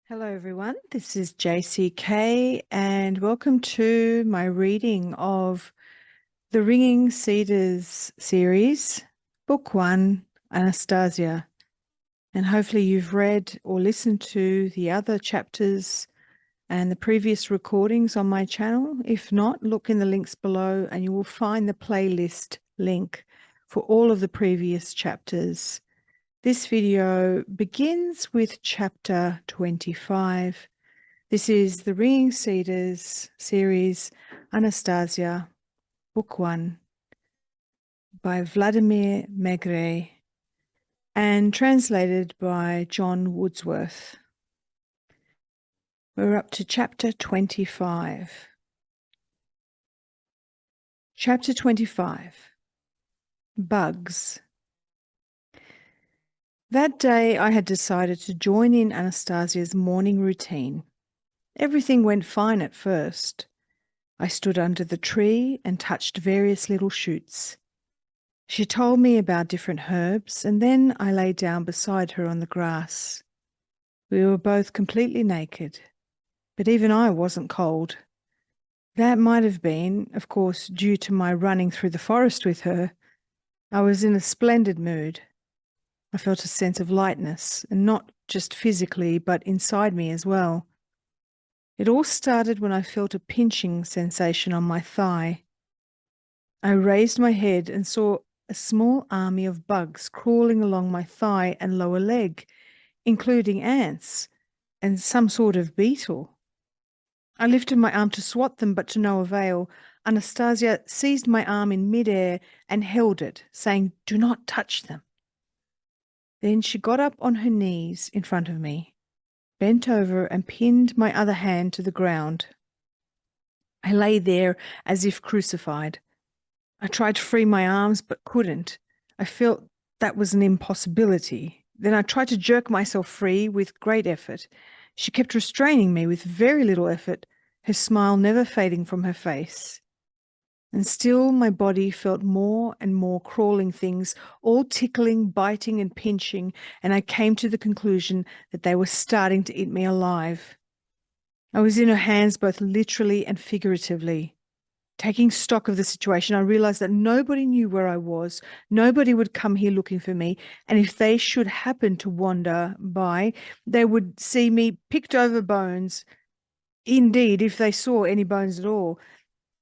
Hello everyone, this is JCK and welcome to my reading of the Ringing Cedars series, Book 1, Anastasia. And hopefully you've read or listened to the other chapters and the previous recordings on my channel. If not, look in the links below and you will find the playlist link for all of the previous chapters. This video begins with chapter 25. This is the Ringing Cedars series, Anastasia, Book 1, by Vladimir Megre, and translated by John Wordsworth. We're up to chapter 25. Chapter 25, Bugs. That day I had decided to join in Anastasia's morning routine. Everything went fine at first. I stood under the tree and touched various little shoots. She told me about different herbs, and then I lay down beside her on the grass. We were both completely naked, but even I wasn't cold. That might have been, of course, due to my running through the forest with her. I was in a splendid mood. I felt a sense of lightness, and not just physically, but inside me as well. It all started when I felt a pinching sensation on my thigh. I raised my head and saw a small army of bugs crawling along my thigh and lower leg, including ants and some sort of beetle. I lifted my arm to swat them, but to no avail. Anastasia seized my arm in midair and held it, saying, "Do not touch them." Then she got up on her knees in front of me, bent over and pinned my other hand to the ground. I lay there as if crucified. I tried to free my arms but couldn't. I felt that was an impossibility. Then I tried to jerk myself free with great effort. She kept restraining me with very little effort, her smile never fading from her face. And still my body felt more and more crawling things, all tickling, biting and pinching, and I came to the conclusion that they were starting to eat me alive. I was in her hands both literally and figuratively. Taking stock of the situation, I realized that nobody knew where I was. Nobody would come here looking for me, and if they should happen to wander by, they would see me picked over bones. Indeed, if they saw any bones at all.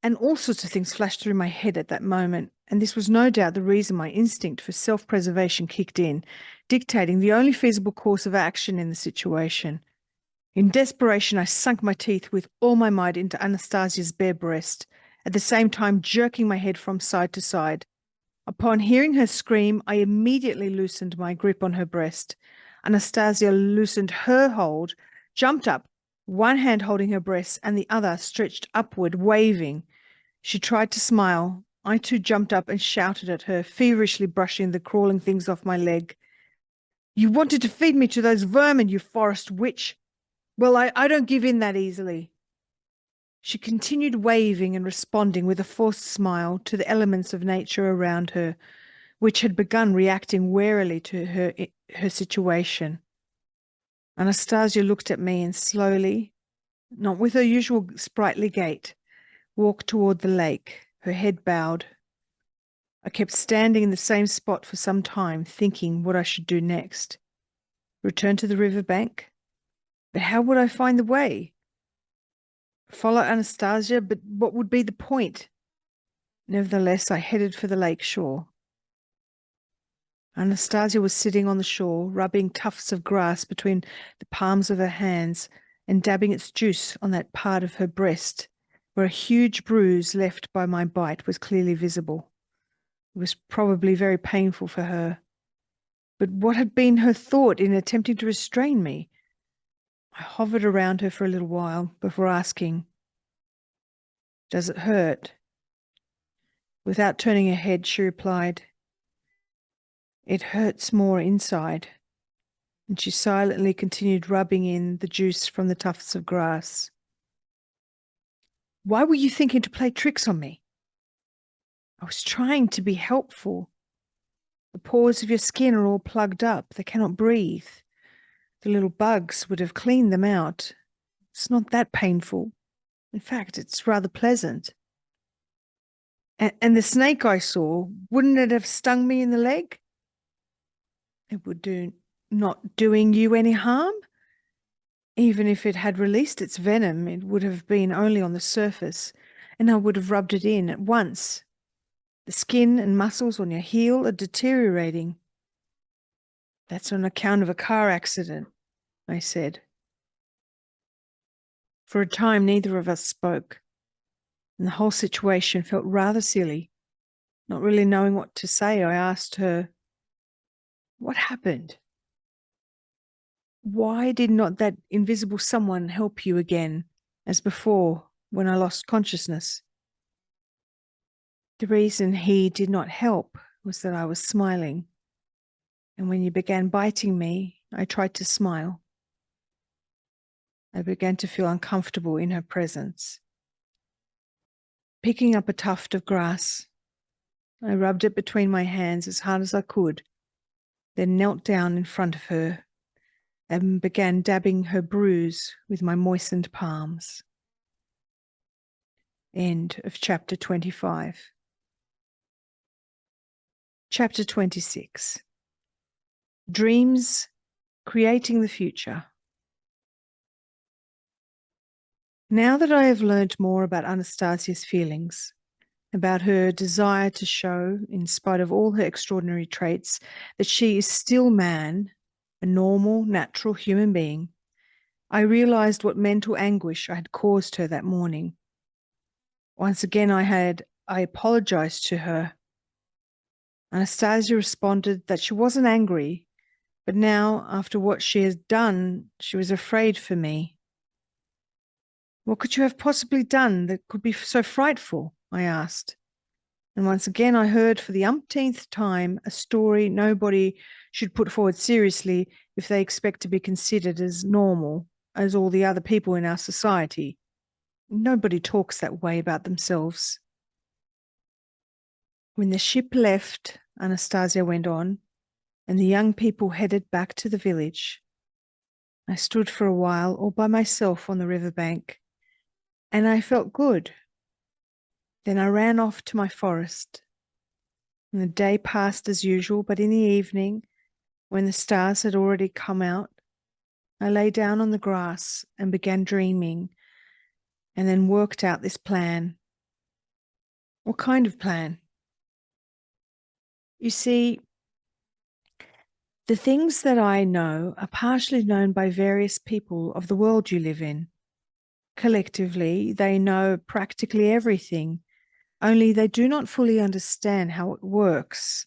And all sorts of things flashed through my head at that moment, and this was no doubt the reason my instinct for self-preservation kicked in, dictating the only feasible course of action in the situation. In desperation, I sunk my teeth with all my might into Anastasia's bare breast, at the same time jerking my head from side to side. Upon hearing her scream, I immediately loosened my grip on her breast. Anastasia loosened her hold, jumped up, one hand holding her breast and the other stretched upward, waving. She tried to smile. I too jumped up and shouted at her, feverishly brushing the crawling things off my leg. "You wanted to feed me to those vermin, you forest witch. Well, I don't give in that easily." She continued waving and responding with a forced smile to the elements of nature around her, which had begun reacting warily to her situation. Anastasia looked at me and slowly, not with her usual sprightly gait, walked toward the lake, her head bowed. I kept standing in the same spot for some time, thinking what I should do next. Return to the river bank? But how would I find the way? Follow Anastasia, but what would be the point? Nevertheless, I headed for the lake shore. Anastasia was sitting on the shore, rubbing tufts of grass between the palms of her hands and dabbing its juice on that part of her breast where a huge bruise left by my bite was clearly visible. It was probably very painful for her. But what had been her thought in attempting to restrain me? I hovered around her for a little while before asking, "Does it hurt?" Without turning her head, she replied, "It hurts more inside." And she silently continued rubbing in the juice from the tufts of grass. "Why were you thinking to play tricks on me?" "I was trying to be helpful. The pores of your skin are all plugged up. They cannot breathe. The little bugs would have cleaned them out. It's not that painful. In fact, it's rather pleasant. And the snake I saw, wouldn't it have stung me in the leg? It would do not doing you any harm. Even if it had released its venom, it would have been only on the surface, and I would have rubbed it in at once. The skin and muscles on your heel are deteriorating. That's on account of a car accident, I said. For a time, neither of us spoke, and the whole situation felt rather silly. Not really knowing what to say, I asked her, "What happened? Why did not that invisible someone help you again, as before, when I lost consciousness?" The reason he did not help was that I was smiling, and when you began biting me, I tried to smile. I began to feel uncomfortable in her presence. Picking up a tuft of grass, I rubbed it between my hands as hard as I could, then knelt down in front of her and began dabbing her bruise with my moistened palms. End of chapter 25. Chapter 26. Dreams, Creating the Future. Now that I have learned more about Anastasia's feelings, about her desire to show, in spite of all her extraordinary traits, that she is still man, a normal, natural human being, I realized what mental anguish I had caused her that morning. Once again, I apologized to her. Anastasia responded that she wasn't angry, but now, after what she has done, she was afraid for me. "What could you have possibly done that could be so frightful?" I asked. And once again, I heard for the umpteenth time a story nobody should put forward seriously if they expect to be considered as normal as all the other people in our society. Nobody talks that way about themselves. When the ship left, Anastasia went on, and the young people headed back to the village, I stood for a while all by myself on the riverbank, and I felt good. Then I ran off to my forest. And the day passed as usual, but in the evening, when the stars had already come out, I lay down on the grass and began dreaming, and then worked out this plan. What kind of plan? You see, the things that I know are partially known by various people of the world you live in. Collectively, they know practically everything, only they do not fully understand how it works.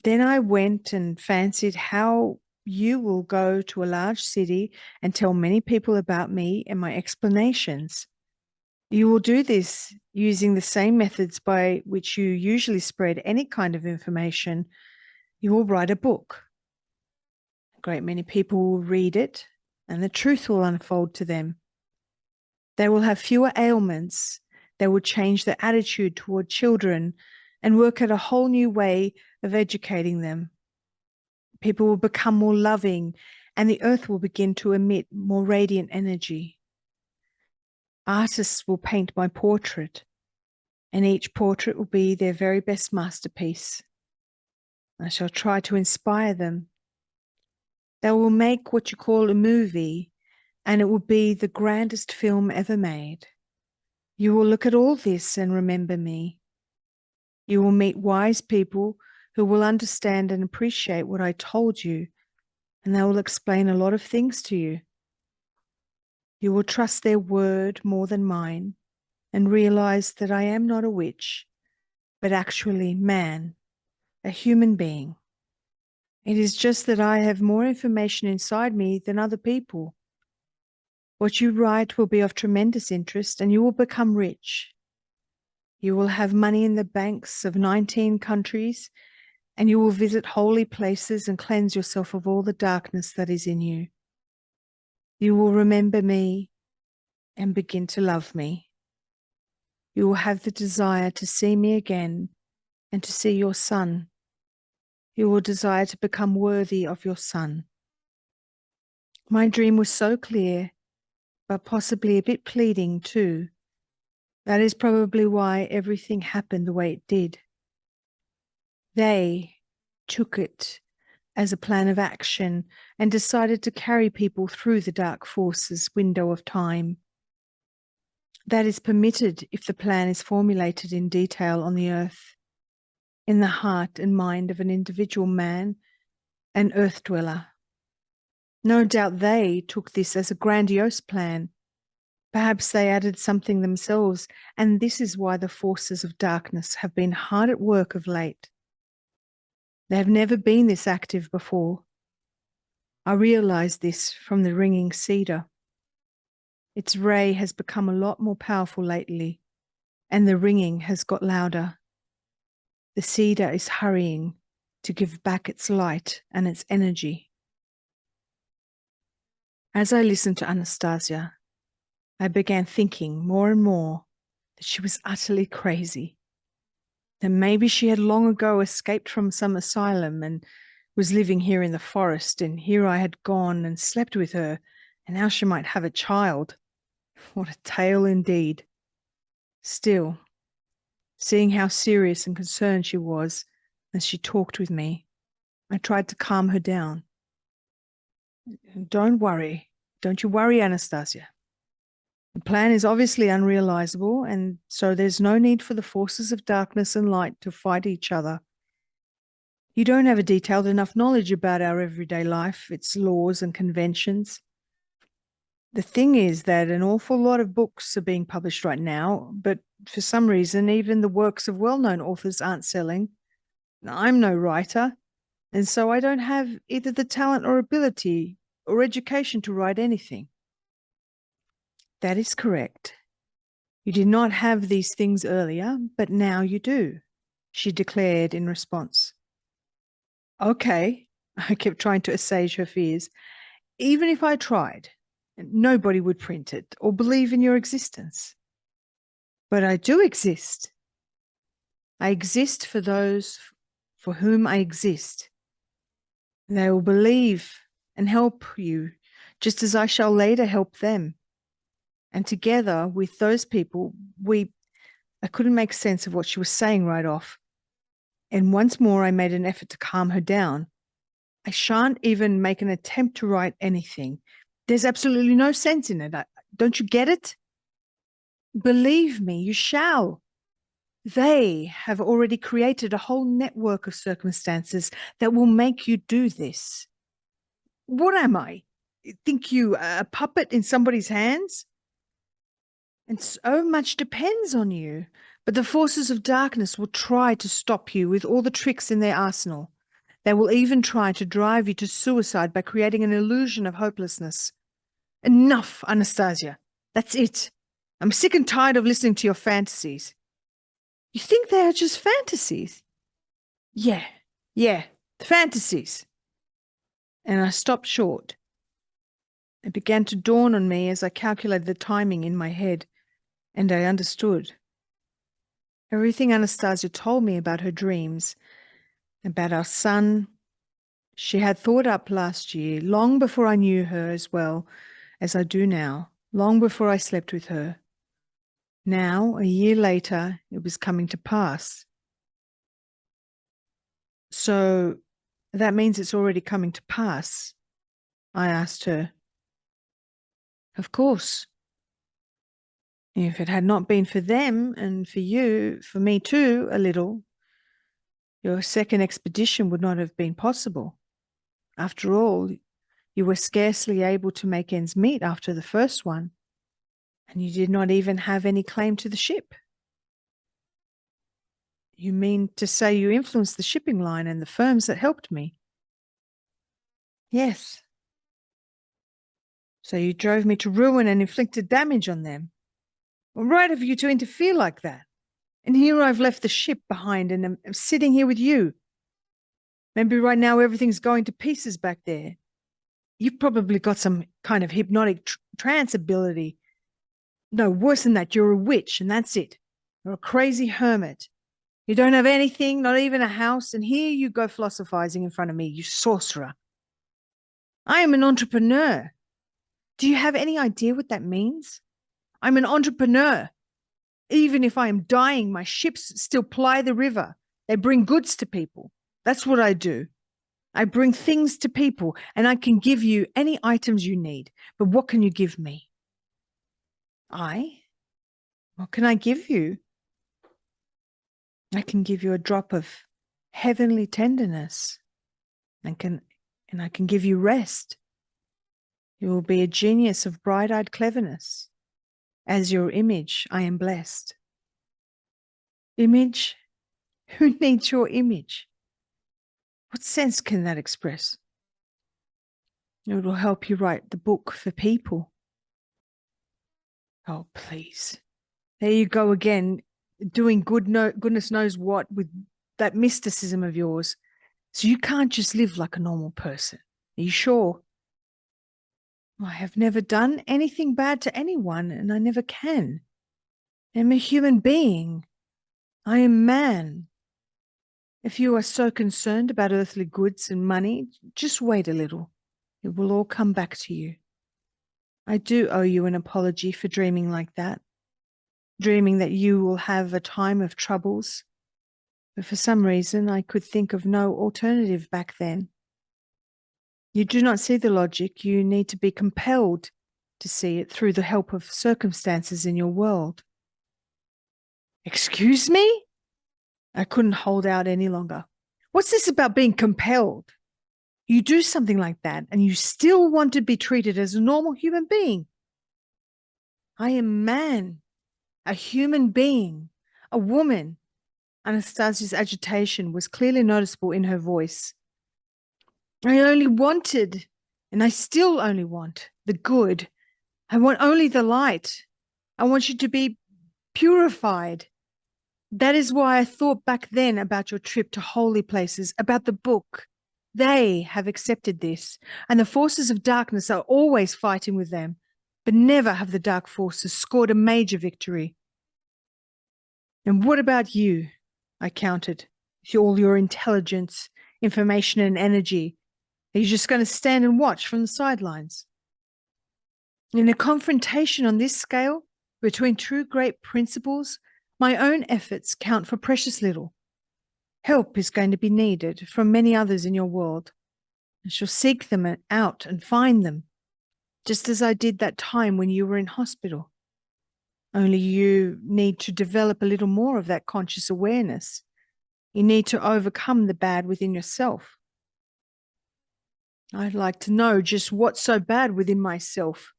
Then I went and fancied how you will go to a large city and tell many people about me and my explanations. You will do this using the same methods by which you usually spread any kind of information. You will write a book. A great many people will read it, and the truth will unfold to them. They will have fewer ailments. They will change their attitude toward children and work at a whole new way of educating them. People will become more loving, and the earth will begin to emit more radiant energy. Artists will paint my portrait, and each portrait will be their very best masterpiece. I shall try to inspire them. They will make what you call a movie, and it will be the grandest film ever made. You will look at all this and remember me. You will meet wise people who will understand and appreciate what I told you, and they will explain a lot of things to you. You will trust their word more than mine and realize that I am not a witch, but actually man, a human being. It is just that I have more information inside me than other people. What you write will be of tremendous interest, and you will become rich. You will have money in the banks of 19 countries, and you will visit holy places and cleanse yourself of all the darkness that is in you. You will remember me and begin to love me. You will have the desire to see me again and to see your son. You will desire to become worthy of your son. My dream was so clear, but possibly a bit pleading too. That is probably why everything happened the way it did. They took it as a plan of action and decided to carry people through the dark forces window of time. That is permitted if the plan is formulated in detail on the earth, in the heart and mind of an individual man, an earth dweller. No doubt they took this as a grandiose plan. Perhaps they added something themselves, and this is why the forces of darkness have been hard at work of late. They have never been this active before. I realized this from the ringing cedar. Its ray has become a lot more powerful lately, and the ringing has got louder. The cedar is hurrying to give back its light and its energy. As I listened to Anastasia, I began thinking more and more that she was utterly crazy, that maybe she had long ago escaped from some asylum and was living here in the forest, and here I had gone and slept with her, and now she might have a child. What a tale indeed. Still, seeing how serious and concerned she was as she talked with me, I tried to calm her down. Don't worry. Don't you worry, Anastasia. The plan is obviously unrealizable, and so there's no need for the forces of darkness and light to fight each other. You don't have a detailed enough knowledge about our everyday life, its laws and conventions. The thing is that an awful lot of books are being published right now, but for some reason, even the works of well-known authors aren't selling. I'm no writer, and so I don't have either the talent or ability or education to write anything. That is correct. You did not have these things earlier, but now you do, she declared in response. Okay, I kept trying to assuage her fears. Even if I tried, nobody would print it or believe in your existence. But I do exist. I exist for those for whom I exist. They will believe and help you, just as I shall later help them. And together with those people, I couldn't make sense of what she was saying right off. And once more, I made an effort to calm her down. I shan't even make an attempt to write anything. There's absolutely no sense in it. Don't you get it? Believe me, you shall. They have already created a whole network of circumstances that will make you do this. What am I? Think you a puppet in somebody's hands? And so much depends on you. But the forces of darkness will try to stop you with all the tricks in their arsenal. They will even try to drive you to suicide by creating an illusion of hopelessness. Enough, Anastasia. That's it. I'm sick and tired of listening to your fantasies. You think they are just fantasies? Yeah, fantasies. And I stopped short. It began to dawn on me as I calculated the timing in my head, and I understood. Everything Anastasia told me about her dreams, about our son, she had thought up last year, long before I knew her as well as I do now, long before I slept with her. Now, a year later, it was coming to pass. So that means it's already coming to pass, I asked her. Of course. If it had not been for them and for you, for me too, a little, your second expedition would not have been possible. After all, you were scarcely able to make ends meet after the first one, and you did not even have any claim to the ship. You mean to say you influenced the shipping line and the firms that helped me? Yes. So you drove me to ruin and inflicted damage on them. Well, right of you to interfere like that. And here I've left the ship behind and I'm sitting here with you. Maybe right now everything's going to pieces back there. You've probably got some kind of hypnotic trance ability. No, worse than that, you're a witch and that's it. You're a crazy hermit. You don't have anything, not even a house, and here you go philosophizing in front of me, you sorcerer. I am an entrepreneur. Do you have any idea what that means? I'm an entrepreneur. Even if I am dying, my ships still ply the river. They bring goods to people. That's what I do. I bring things to people, and I can give you any items you need. But what can you give me? What can I give you? I can give you a drop of heavenly tenderness, and I can give you rest. You will be a genius of bright-eyed cleverness. As your image, I am blessed. Image? Who needs your image? What sense can that express? It will help you write the book for people. Oh, please. There you go again, doing goodness knows what with that mysticism of yours. So you can't just live like a normal person. Are you sure? I have never done anything bad to anyone, and I never can. I'm a human being. I am man. If you are so concerned about earthly goods and money, just wait a little. It will all come back to you. I do owe you an apology for dreaming like that, dreaming that you will have a time of troubles. But for some reason, I could think of no alternative back then. You do not see the logic. You need to be compelled to see it through the help of circumstances in your world. Excuse me? I couldn't hold out any longer. What's this about being compelled? You do something like that and you still want to be treated as a normal human being. I am man, a human being, a woman. Anastasia's agitation was clearly noticeable in her voice. I only wanted, and I still only want, the good. I want only the light. I want you to be purified. That is why I thought back then about your trip to holy places, about the book. They have accepted this, and the forces of darkness are always fighting with them, but never have the dark forces scored a major victory. And what about you? I countered. All your intelligence, information, and energy. Are you just going to stand and watch from the sidelines? In a confrontation on this scale, between two great principles, my own efforts count for precious little. Help is going to be needed from many others in your world. I shall seek them out and find them, just as I did that time when you were in hospital. Only you need to develop a little more of that conscious awareness. You need to overcome the bad within yourself. I'd like to know just what's so bad within myself.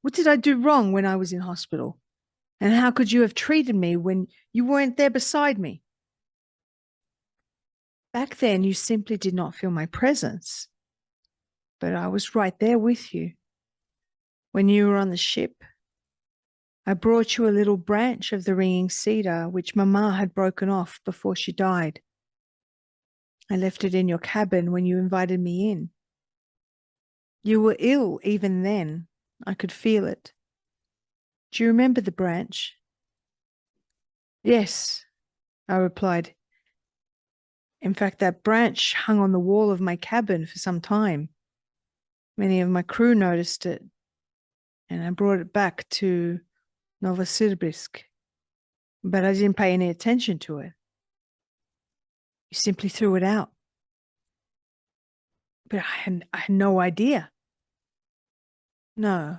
What did I do wrong when I was in hospital? And how could you have treated me when you weren't there beside me? Back then, you simply did not feel my presence. But I was right there with you. When you were on the ship, I brought you a little branch of the ringing cedar which Mama had broken off before she died. I left it in your cabin when you invited me in. You were ill even then. I could feel it. Do you remember the branch? Yes, I replied. In fact, that branch hung on the wall of my cabin for some time. Many of my crew noticed it, and I brought it back to Novosibirsk, but I didn't pay any attention to it. You simply threw it out. But I had no idea. No,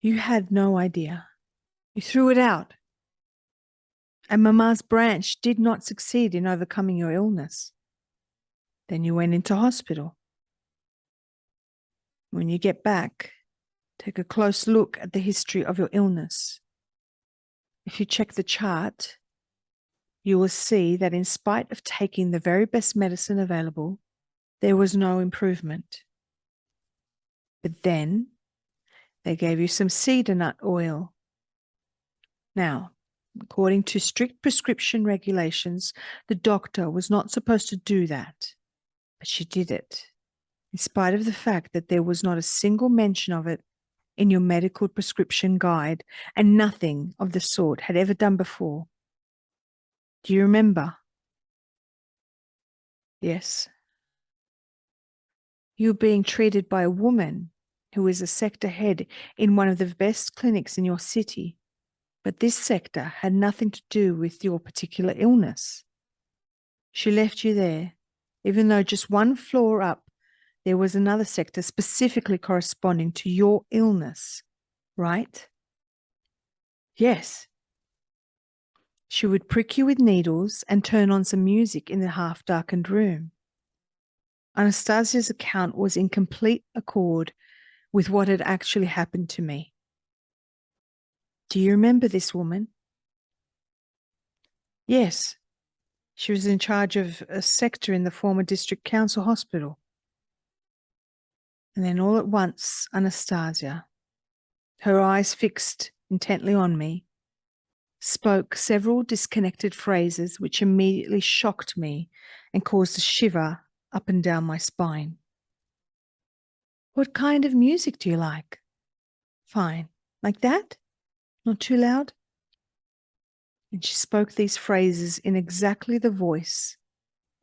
you had no idea. You threw it out. And Mama's branch did not succeed in overcoming your illness. Then you went into hospital. When you get back, take a close look at the history of your illness. If you check the chart, you will see that in spite of taking the very best medicine available, there was no improvement. But then they gave you some cedar nut oil. Now, according to strict prescription regulations, the doctor was not supposed to do that, but she did it, in spite of the fact that there was not a single mention of it in your medical prescription guide, and nothing of the sort had ever done before. Do you remember? Yes. You were being treated by a woman who is a sector head in one of the best clinics in your city. But this sector had nothing to do with your particular illness. She left you there, even though just one floor up, there was another sector specifically corresponding to your illness, right? Yes. She would prick you with needles and turn on some music in the half-darkened room. Anastasia's account was in complete accord with what had actually happened to me. Do you remember this woman? Yes. She was in charge of a sector in the former district council hospital. And then all at once, Anastasia, her eyes fixed intently on me, spoke several disconnected phrases which immediately shocked me and caused a shiver up and down my spine. What kind of music do you like? Fine. Like that? Not too loud? And she spoke these phrases in exactly the voice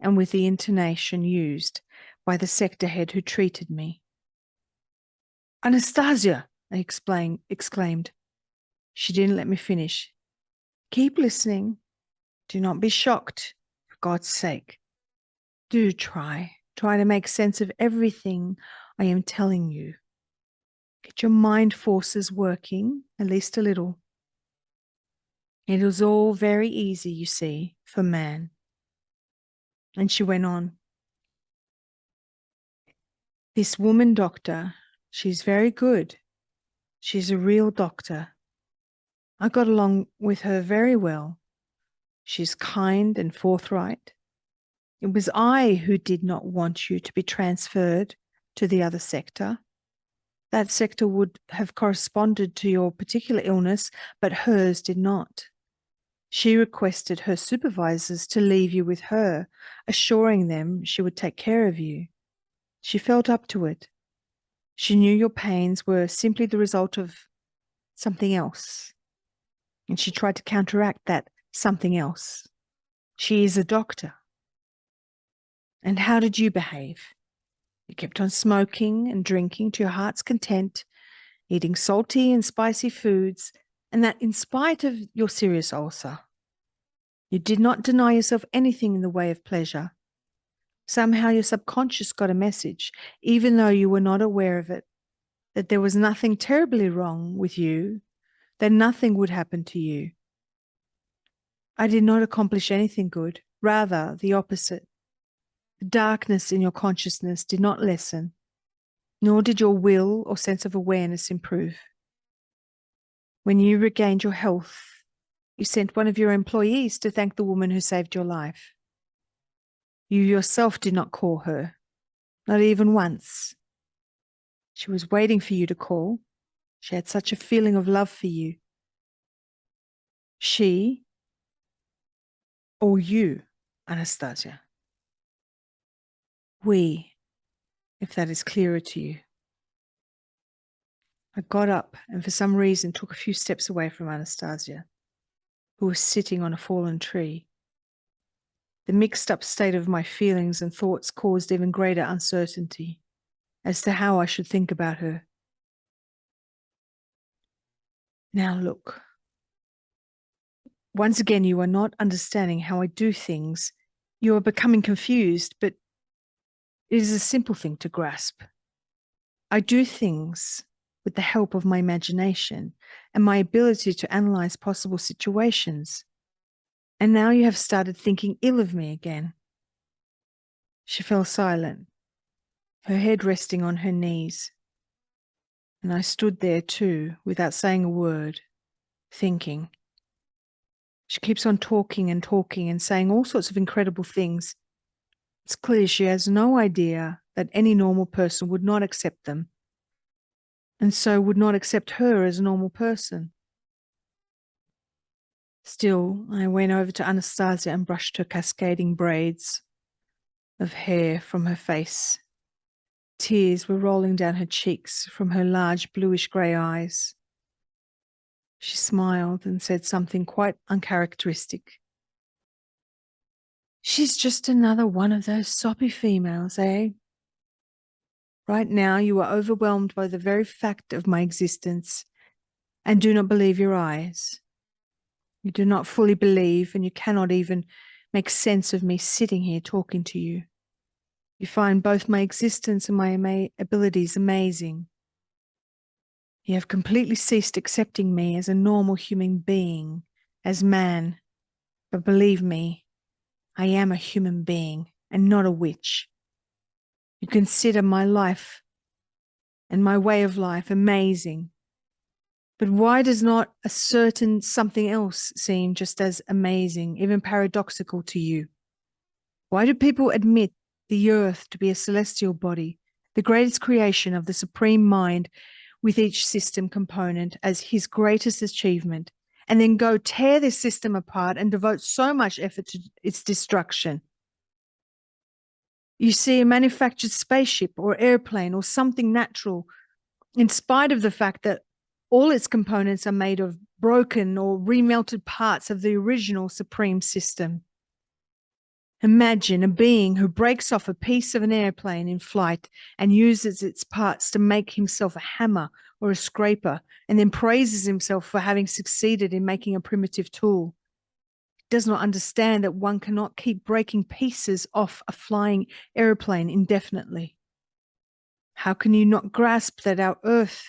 and with the intonation used by the sector head who treated me. Anastasia, I exclaimed. She didn't let me finish. Keep listening. Do not be shocked, for God's sake. Do try. Try to make sense of everything I am telling you. Get your mind forces working, at least a little. It was all very easy, you see, for man. And she went on. This woman doctor, she's very good. She's a real doctor. I got along with her very well. She's kind and forthright. It was I who did not want you to be transferred to the other sector. That sector would have corresponded to your particular illness, but hers did not. She requested her supervisors to leave you with her, assuring them she would take care of you. She felt up to it. She knew your pains were simply the result of something else, and she tried to counteract that something else. She is a doctor. And how did you behave? You kept on smoking and drinking to your heart's content, eating salty and spicy foods, and that in spite of your serious ulcer. You did not deny yourself anything in the way of pleasure. Somehow your subconscious got a message, even though you were not aware of it, that there was nothing terribly wrong with you, that nothing would happen to you. I did not accomplish anything good, rather the opposite. The darkness in your consciousness did not lessen, nor did your will or sense of awareness improve. When you regained your health, you sent one of your employees to thank the woman who saved your life. You yourself did not call her, not even once. She was waiting for you to call. She had such a feeling of love for you. She or you, Anastasia? We, if that is clearer to you. I got up and for some reason took a few steps away from Anastasia, who was sitting on a fallen tree. The mixed-up state of my feelings and thoughts caused even greater uncertainty as to how I should think about her. Now look. Once again, you are not understanding how I do things. You are becoming confused, but it is a simple thing to grasp. I do things with the help of my imagination and my ability to analyze possible situations. And now you have started thinking ill of me again. She fell silent, her head resting on her knees. And I stood there too, without saying a word, thinking. She keeps on talking and saying all sorts of incredible things. It's clear she has no idea that any normal person would not accept them, and so would not accept her as a normal person. Still, I went over to Anastasia and brushed her cascading braids of hair from her face. Tears were rolling down her cheeks from her large bluish-grey eyes. She smiled and said something quite uncharacteristic. She's just another one of those soppy females, eh? Right now, you are overwhelmed by the very fact of my existence and do not believe your eyes. You do not fully believe, and you cannot even make sense of me sitting here talking to you. You find both my existence and my abilities amazing. You have completely ceased accepting me as a normal human being, as man. But believe me, I am a human being and not a witch. You consider my life and my way of life amazing. But why does not a certain something else seem just as amazing, even paradoxical to you? Why do people admit the earth to be a celestial body, the greatest creation of the supreme mind, with each system component as his greatest achievement, and then go tear this system apart and devote so much effort to its destruction? You see a manufactured spaceship or airplane or something natural, in spite of the fact that all its components are made of broken or remelted parts of the original supreme system. Imagine a being who breaks off a piece of an airplane in flight and uses its parts to make himself a hammer or a scraper, and then praises himself for having succeeded in making a primitive tool. He does not understand that one cannot keep breaking pieces off a flying airplane indefinitely. How can you not grasp that our Earth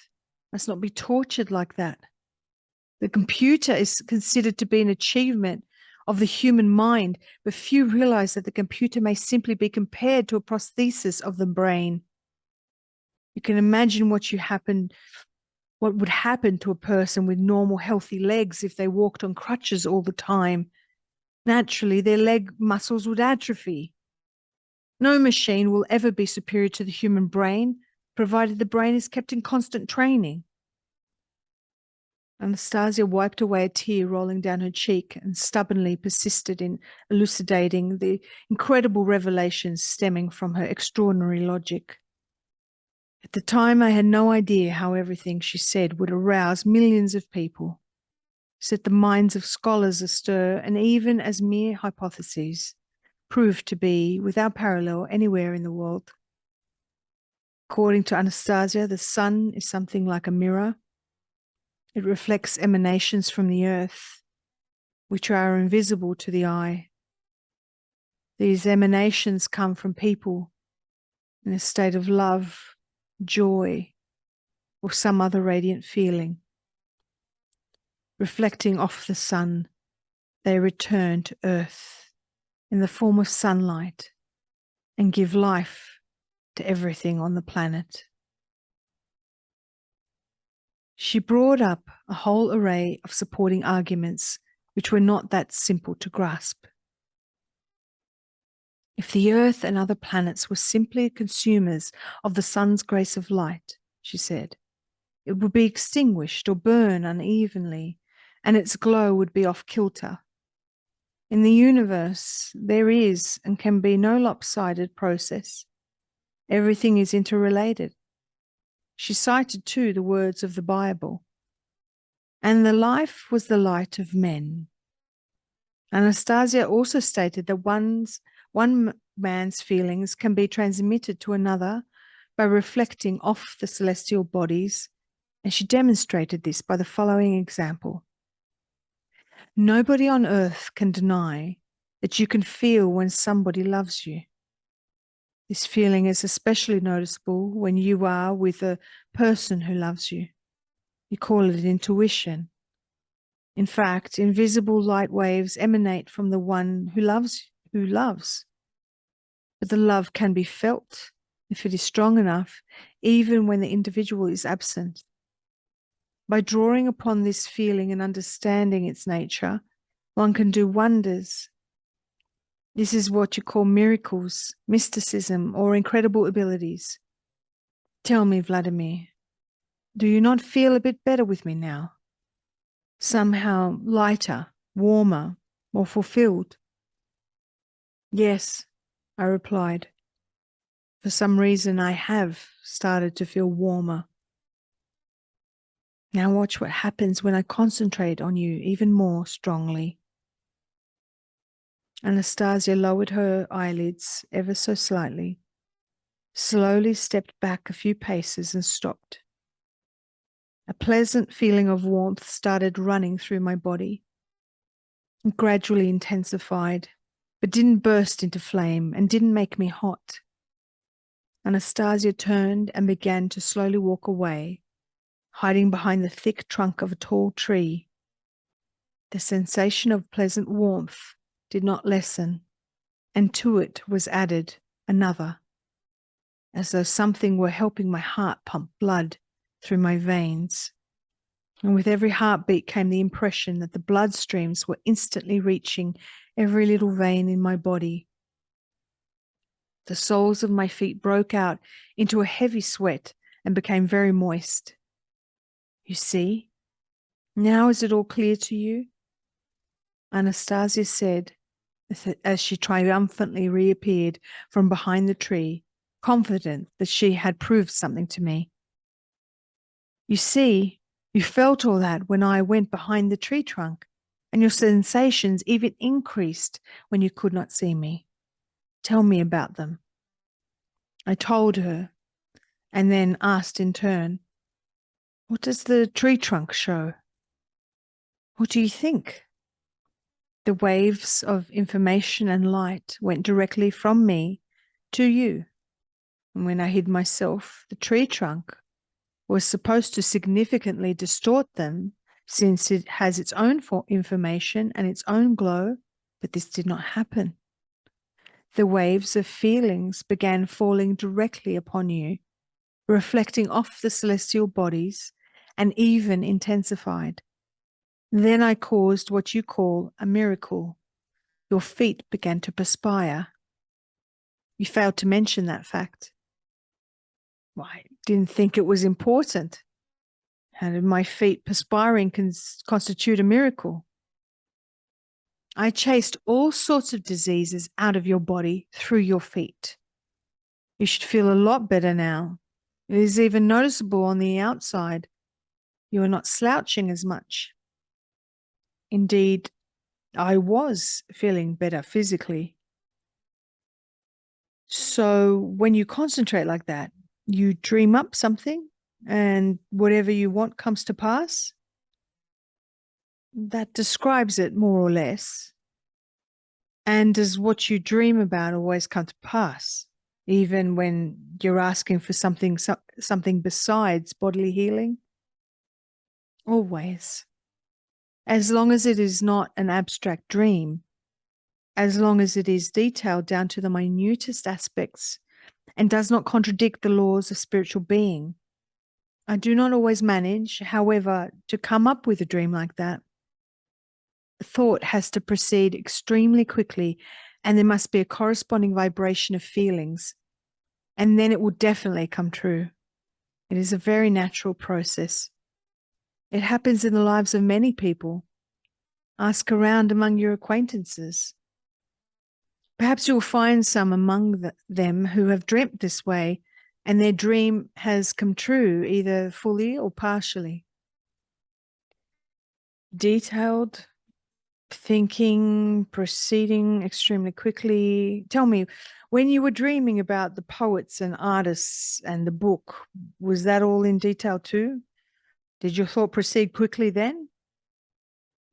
must not be tortured like that? The computer is considered to be an achievement of the human mind, but few realize that the computer may simply be compared to a prosthesis of the brain. You can imagine what would happen to a person with normal healthy legs if they walked on crutches all the time. Naturally, their leg muscles would atrophy. No machine will ever be superior to the human brain, provided the brain is kept in constant training. Anastasia wiped away a tear rolling down her cheek and stubbornly persisted in elucidating the incredible revelations stemming from her extraordinary logic. At the time, I had no idea how everything she said would arouse millions of people, set the minds of scholars astir, and even as mere hypotheses, proved to be without parallel anywhere in the world. According to Anastasia, the sun is something like a mirror. It reflects emanations from the earth, which are invisible to the eye. These emanations come from people in a state of love, joy, or some other radiant feeling. Reflecting off the sun, they return to earth in the form of sunlight and give life to everything on the planet. She brought up a whole array of supporting arguments which were not that simple to grasp. If the Earth and other planets were simply consumers of the sun's grace of light, she said, it would be extinguished or burn unevenly, and its glow would be off kilter. In the universe, there is and can be no lopsided process. Everything is interrelated. She cited, too, the words of the Bible. And the life was the light of men. Anastasia also stated that one man's feelings can be transmitted to another by reflecting off the celestial bodies, and she demonstrated this by the following example. Nobody on earth can deny that you can feel when somebody loves you. This feeling is especially noticeable when you are with a person who loves you. You call it intuition. In fact, invisible light waves emanate from the one who loves. But the love can be felt if it is strong enough, even when the individual is absent. By drawing upon this feeling and understanding its nature, one can do wonders. This is what you call miracles, mysticism, or incredible abilities. Tell me, Vladimir, do you not feel a bit better with me now? Somehow lighter, warmer, more fulfilled? Yes, I replied. For some reason, I have started to feel warmer. Now watch what happens when I concentrate on you even more strongly. Anastasia lowered her eyelids ever so slightly. slowly stepped back a few paces and stopped. A pleasant feeling of warmth started running through my body. It gradually intensified, but didn't burst into flame and didn't make me hot. Anastasia turned and began to slowly walk away, hiding behind the thick trunk of a tall tree. The sensation of pleasant warmth did not lessen, and to it was added another, as though something were helping my heart pump blood through my veins. And with every heartbeat came the impression that the blood streams were instantly reaching every little vein in my body. The soles of my feet broke out into a heavy sweat and became very moist. You see, now is it all clear to you? Anastasia said, as she triumphantly reappeared from behind the tree, confident that she had proved something to me. You see, you felt all that when I went behind the tree trunk, and your sensations even increased when you could not see me. Tell me about them. I told her, and then asked in turn, what does the tree trunk show? What do you think? The waves of information and light went directly from me to you. And when I hid myself, the tree trunk was supposed to significantly distort them, since it has its own information and its own glow, but this did not happen. The waves of feelings began falling directly upon you, reflecting off the celestial bodies, and even intensified. Then I caused what you call a miracle. Your feet began to perspire. You failed to mention that fact. Well, I didn't think it was important. How did my feet perspiring constitute a miracle? I chased all sorts of diseases out of your body through your feet. You should feel a lot better now. It is even noticeable on the outside. You are not slouching as much. Indeed, I was feeling better physically. So when you concentrate like that, you dream up something and whatever you want comes to pass? That describes it more or less. And does what you dream about always come to pass, even when you're asking for something besides bodily healing? Always. As long as it is not an abstract dream, as long as it is detailed down to the minutest aspects and does not contradict the laws of spiritual being. I do not always manage, however, to come up with a dream like that. Thought has to proceed extremely quickly, and there must be a corresponding vibration of feelings, and then it will definitely come true. It is a very natural process. It happens in the lives of many people. Ask around among your acquaintances. Perhaps you'll find some among them who have dreamt this way, and their dream has come true either fully or partially. Detailed thinking, proceeding extremely quickly. Tell me, when you were dreaming about the poets and artists and the book, was that all in detail too? Did your thought proceed quickly then?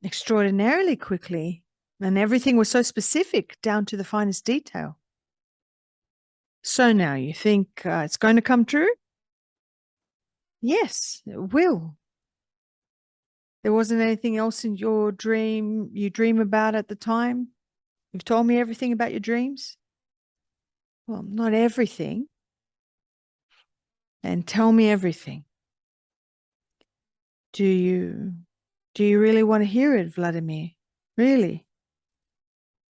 Extraordinarily quickly. And everything was so specific down to the finest detail. So now you think it's going to come true? Yes, it will. There wasn't anything else in your dream you dream about at the time? You've told me everything about your dreams? Well, not everything. And tell me everything. Do you really want to hear it, Vladimir? Really?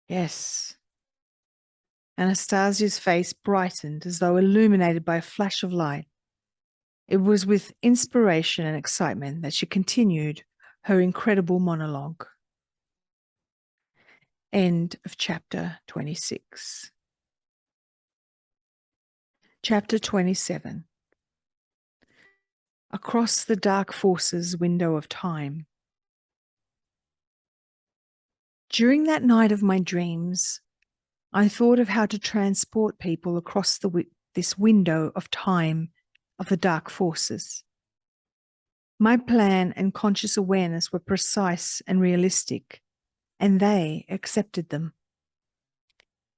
Yes. Anastasia's face brightened as though illuminated by a flash of light. It was with inspiration and excitement that she continued her incredible monologue. End of chapter 26. Chapter 27. Across the dark forces window of time. During that night of my dreams, I thought of how to transport people across the this window of time of the dark forces. My plan and conscious awareness were precise and realistic, and they accepted them.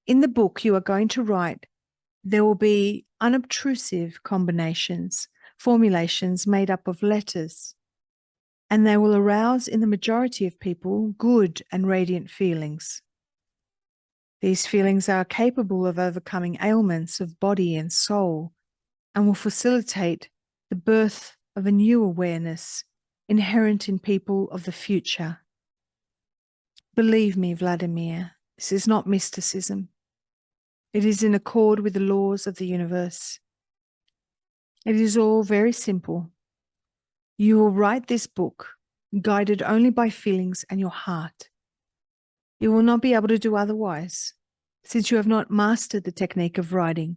In the book you are going to write, there will be unobtrusive combinations, formulations made up of letters, and they will arouse in the majority of people good and radiant feelings. These feelings are capable of overcoming ailments of body and soul, and will facilitate the birth of a new awareness inherent in people of the future. Believe me, Vladimir, this is not mysticism. It is in accord with the laws of the universe. It is all very simple. You will write this book guided only by feelings and your heart. You will not be able to do otherwise, since you have not mastered the technique of writing.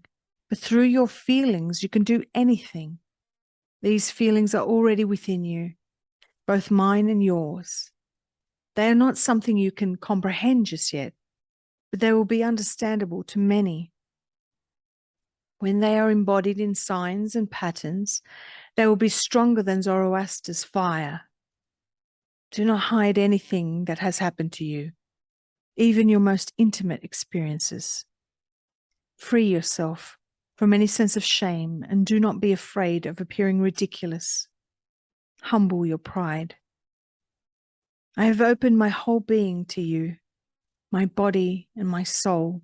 But through your feelings, you can do anything. These feelings are already within you, both mine and yours. They are not something you can comprehend just yet, but they will be understandable to many. When they are embodied in signs and patterns, they will be stronger than Zoroaster's fire. Do not hide anything that has happened to you, even your most intimate experiences. Free yourself from any sense of shame and do not be afraid of appearing ridiculous. Humble your pride. I have opened my whole being to you, my body and my soul.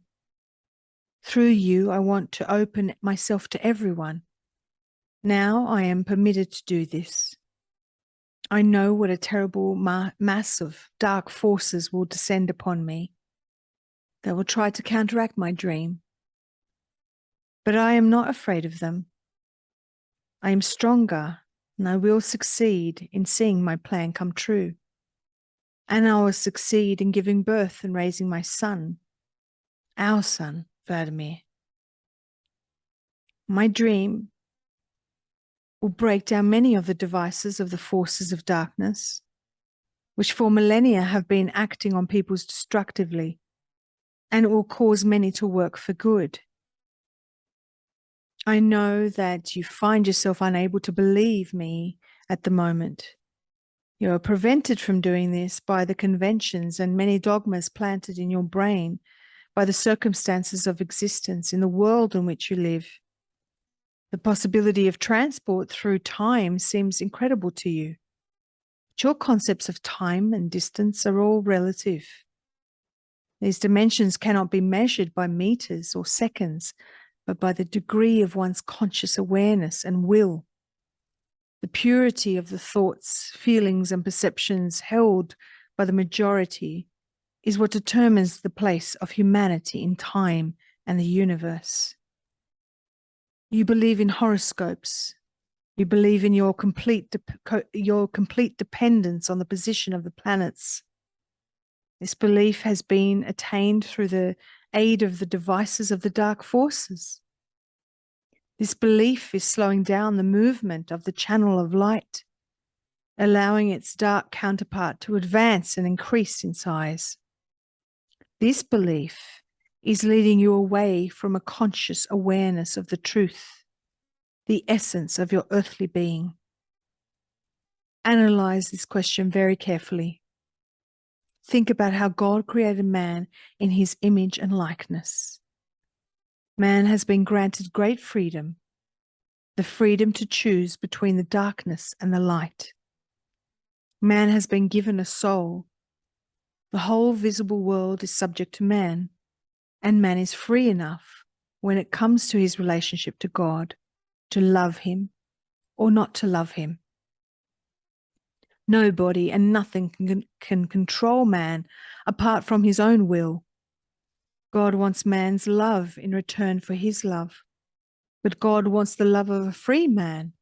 Through you, I want to open myself to everyone. Now I am permitted to do this. I know what a terrible mass of dark forces will descend upon me. They will try to counteract my dream. But I am not afraid of them. I am stronger, and I will succeed in seeing my plan come true. And I will succeed in giving birth and raising my son, our son, Vladimir. My dream will break down many of the devices of the forces of darkness, which for millennia have been acting on peoples destructively, and it will cause many to work for good. I know that you find yourself unable to believe me at the moment. You are prevented from doing this by the conventions and many dogmas planted in your brain, by the circumstances of existence in the world in which you live. The possibility of transport through time seems incredible to you. But your concepts of time and distance are all relative. These dimensions cannot be measured by meters or seconds, but by the degree of one's conscious awareness and will. The purity of the thoughts, feelings, and perceptions held by the majority is what determines the place of humanity in time and the universe. You believe in horoscopes. You believe in your complete dependence on the position of the planets. This belief has been attained through the aid of the devices of the dark forces. This belief is slowing down the movement of the channel of light, allowing its dark counterpart to advance and increase in size. This belief is leading you away from a conscious awareness of the truth, the essence of your earthly being. Analyze this question very carefully. Think about how God created man in his image and likeness. Man has been granted great freedom, the freedom to choose between the darkness and the light. Man has been given a soul. The whole visible world is subject to man, and man is free enough when it comes to his relationship to God to love him or not to love him. Nobody and nothing can control man apart from his own will. God wants man's love in return for his love, but God wants the love of a free man,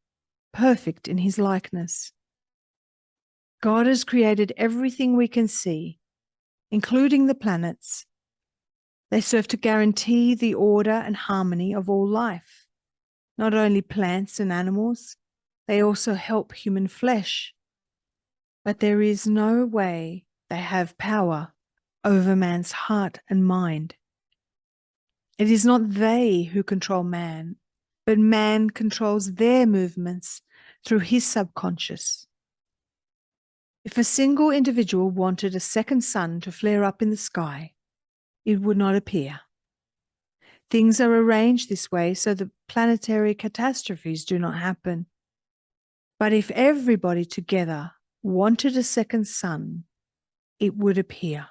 perfect in his likeness. God has created everything we can see, including the planets. They serve to guarantee the order and harmony of all life, not only plants and animals, they also help human flesh. But there is no way they have power over man's heart and mind. It is not they who control man but man controls their movements through his subconscious. If a single individual wanted a second sun to flare up in the sky, it would not appear. Things are arranged this way so that planetary catastrophes do not happen. But if everybody together wanted a second sun, it would appear.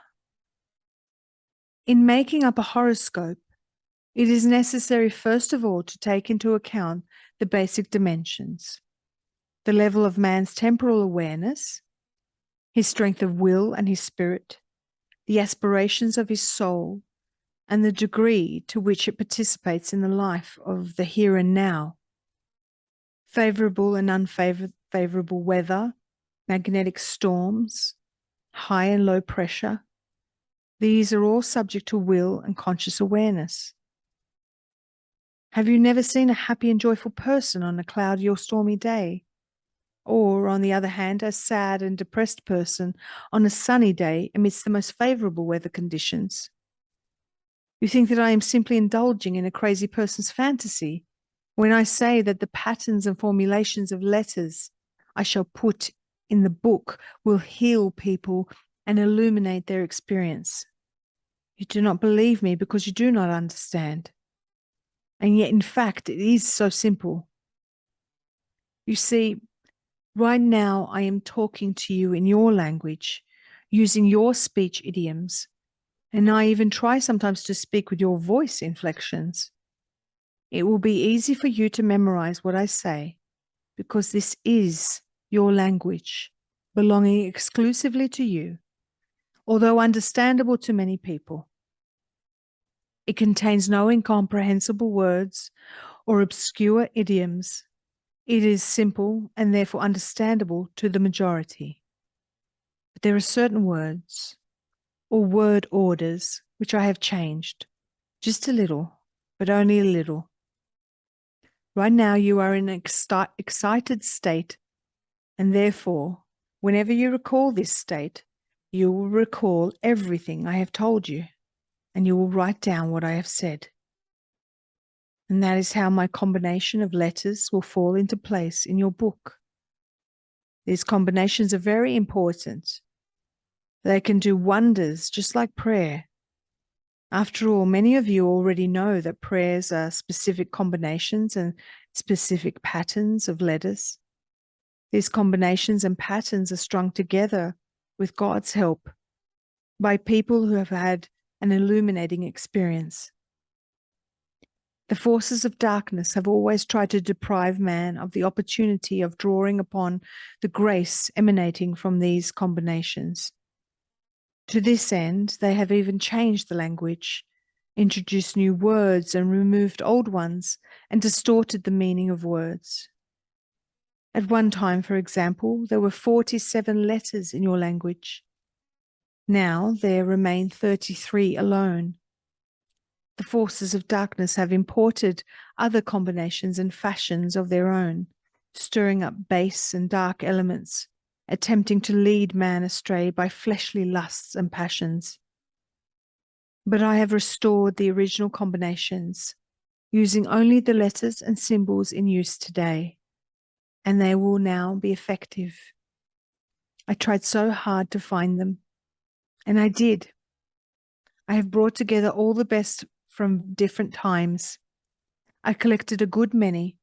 In making up a horoscope, it is necessary first of all to take into account the basic dimensions, the level of man's temporal awareness, his strength of will and his spirit, the aspirations of his soul, and the degree to which it participates in the life of the here and now. Favorable and unfavorable weather, magnetic storms, high and low pressure, these are all subject to will and conscious awareness. Have you never seen a happy and joyful person on a cloudy or stormy day? Or, on the other hand, a sad and depressed person on a sunny day amidst the most favorable weather conditions? You think that I am simply indulging in a crazy person's fantasy when I say that the patterns and formulations of letters I shall put in the book will heal people and illuminate their experience. You do not believe me because you do not understand. And yet, in fact, it is so simple. You see, right now I am talking to you in your language, using your speech idioms, and I even try sometimes to speak with your voice inflections. It will be easy for you to memorize what I say, because this is your language, belonging exclusively to you, although understandable to many people. It contains no incomprehensible words or obscure idioms. It is simple and therefore understandable to the majority. But there are certain words or word orders which I have changed, just a little, but only a little. Right now you are in an excited state, and therefore, whenever you recall this state, you will recall everything I have told you, and you will write down what I have said. And that is how my combination of letters will fall into place in your book. These combinations are very important. They can do wonders, just like prayer. After all, many of you already know that prayers are specific combinations and specific patterns of letters. These combinations and patterns are strung together with God's help by people who have had an illuminating experience. The forces of darkness have always tried to deprive man of the opportunity of drawing upon the grace emanating from these combinations. To this end, they have even changed the language, introduced new words and removed old ones, and distorted the meaning of words. At one time, for example, there were 47 letters in your language. Now there remain 33 alone. The forces of darkness have imported other combinations and fashions of their own, stirring up base and dark elements, attempting to lead man astray by fleshly lusts and passions. But I have restored the original combinations, using only the letters and symbols in use today, and they will now be effective. I tried so hard to find them, and I did. I have brought together all the best from different times. I collected a good many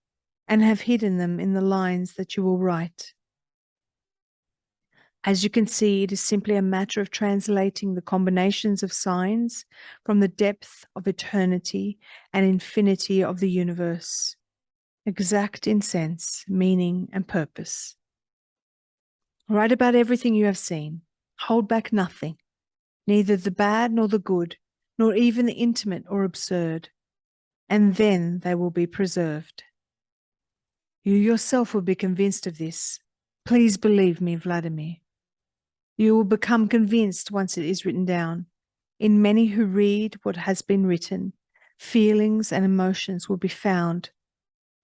and have hidden them in the lines that you will write. As you can see, it is simply a matter of translating the combinations of signs from the depth of eternity and infinity of the universe, exact in sense, meaning, and purpose. Write about everything you have seen. Hold back nothing, neither the bad nor the good, nor even the intimate or absurd, and then they will be preserved. You yourself will be convinced of this. Please believe me, Vladimir. You will become convinced once it is written down. In many who read what has been written, feelings and emotions will be found,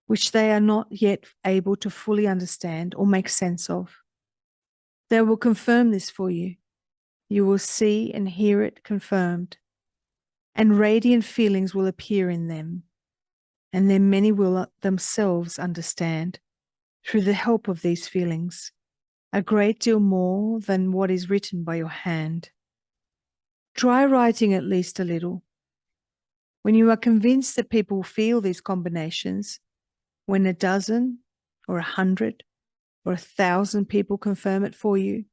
which they are not yet able to fully understand or make sense of. They will confirm this for you. You will see and hear it confirmed, and radiant feelings will appear in them. and then many will themselves understand, through the help of these feelings, a great deal more than what is written by your hand. Try writing at least a little. When you are convinced that people feel these combinations, when a dozen or 100 or 1,000 people confirm it for you,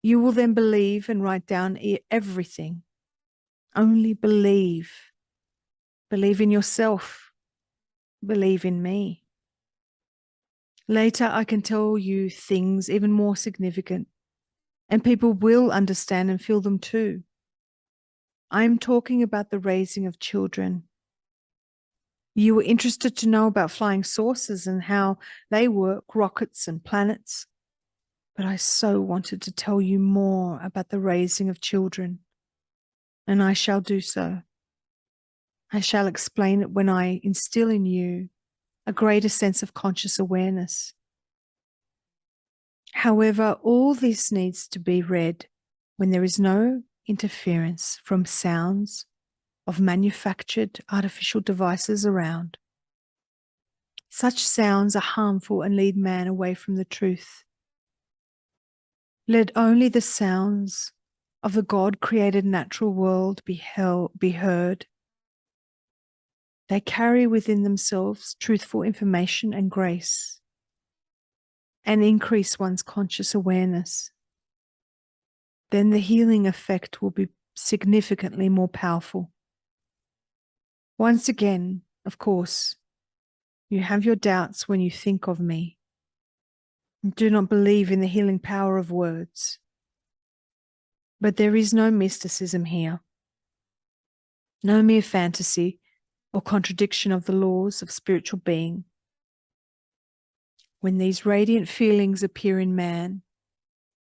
you will then believe and write down everything. Only believe. Believe in yourself. Believe in me. Later, I can tell you things even more significant, and people will understand and feel them too. I am talking about the raising of children. You were interested to know about flying saucers and how they work, rockets and planets. But I so wanted to tell you more about the raising of children, and I shall do so. I shall explain it when I instill in you a greater sense of conscious awareness. However, all this needs to be read when there is no interference from sounds of manufactured artificial devices around. Such sounds are harmful and lead man away from the truth. Let only the sounds of the God-created natural world be heard. They carry within themselves truthful information and grace, and increase one's conscious awareness. Then the healing effect will be significantly more powerful. Once again, of course, you have your doubts when you think of me. Do not believe in the healing power of words. But there is no mysticism here, no mere fantasy or contradiction of the laws of spiritual being. When these radiant feelings appear in man,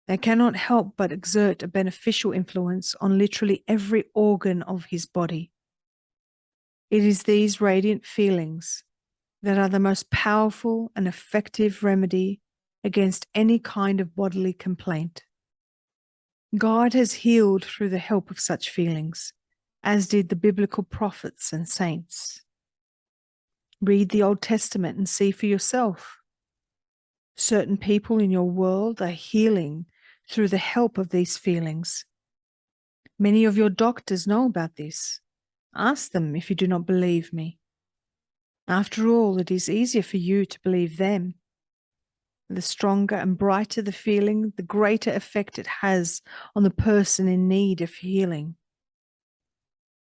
they cannot help but exert a beneficial influence on literally every organ of his body. It is these radiant feelings that are the most powerful and effective remedy against any kind of bodily complaint. God has healed through the help of such feelings, as did the biblical prophets and saints. Read the Old Testament and see for yourself. Certain people in your world are healing through the help of these feelings. Many of your doctors know about this. Ask them if you do not believe me. After all, it is easier for you to believe them. The stronger and brighter the feeling, the greater effect it has on the person in need of healing.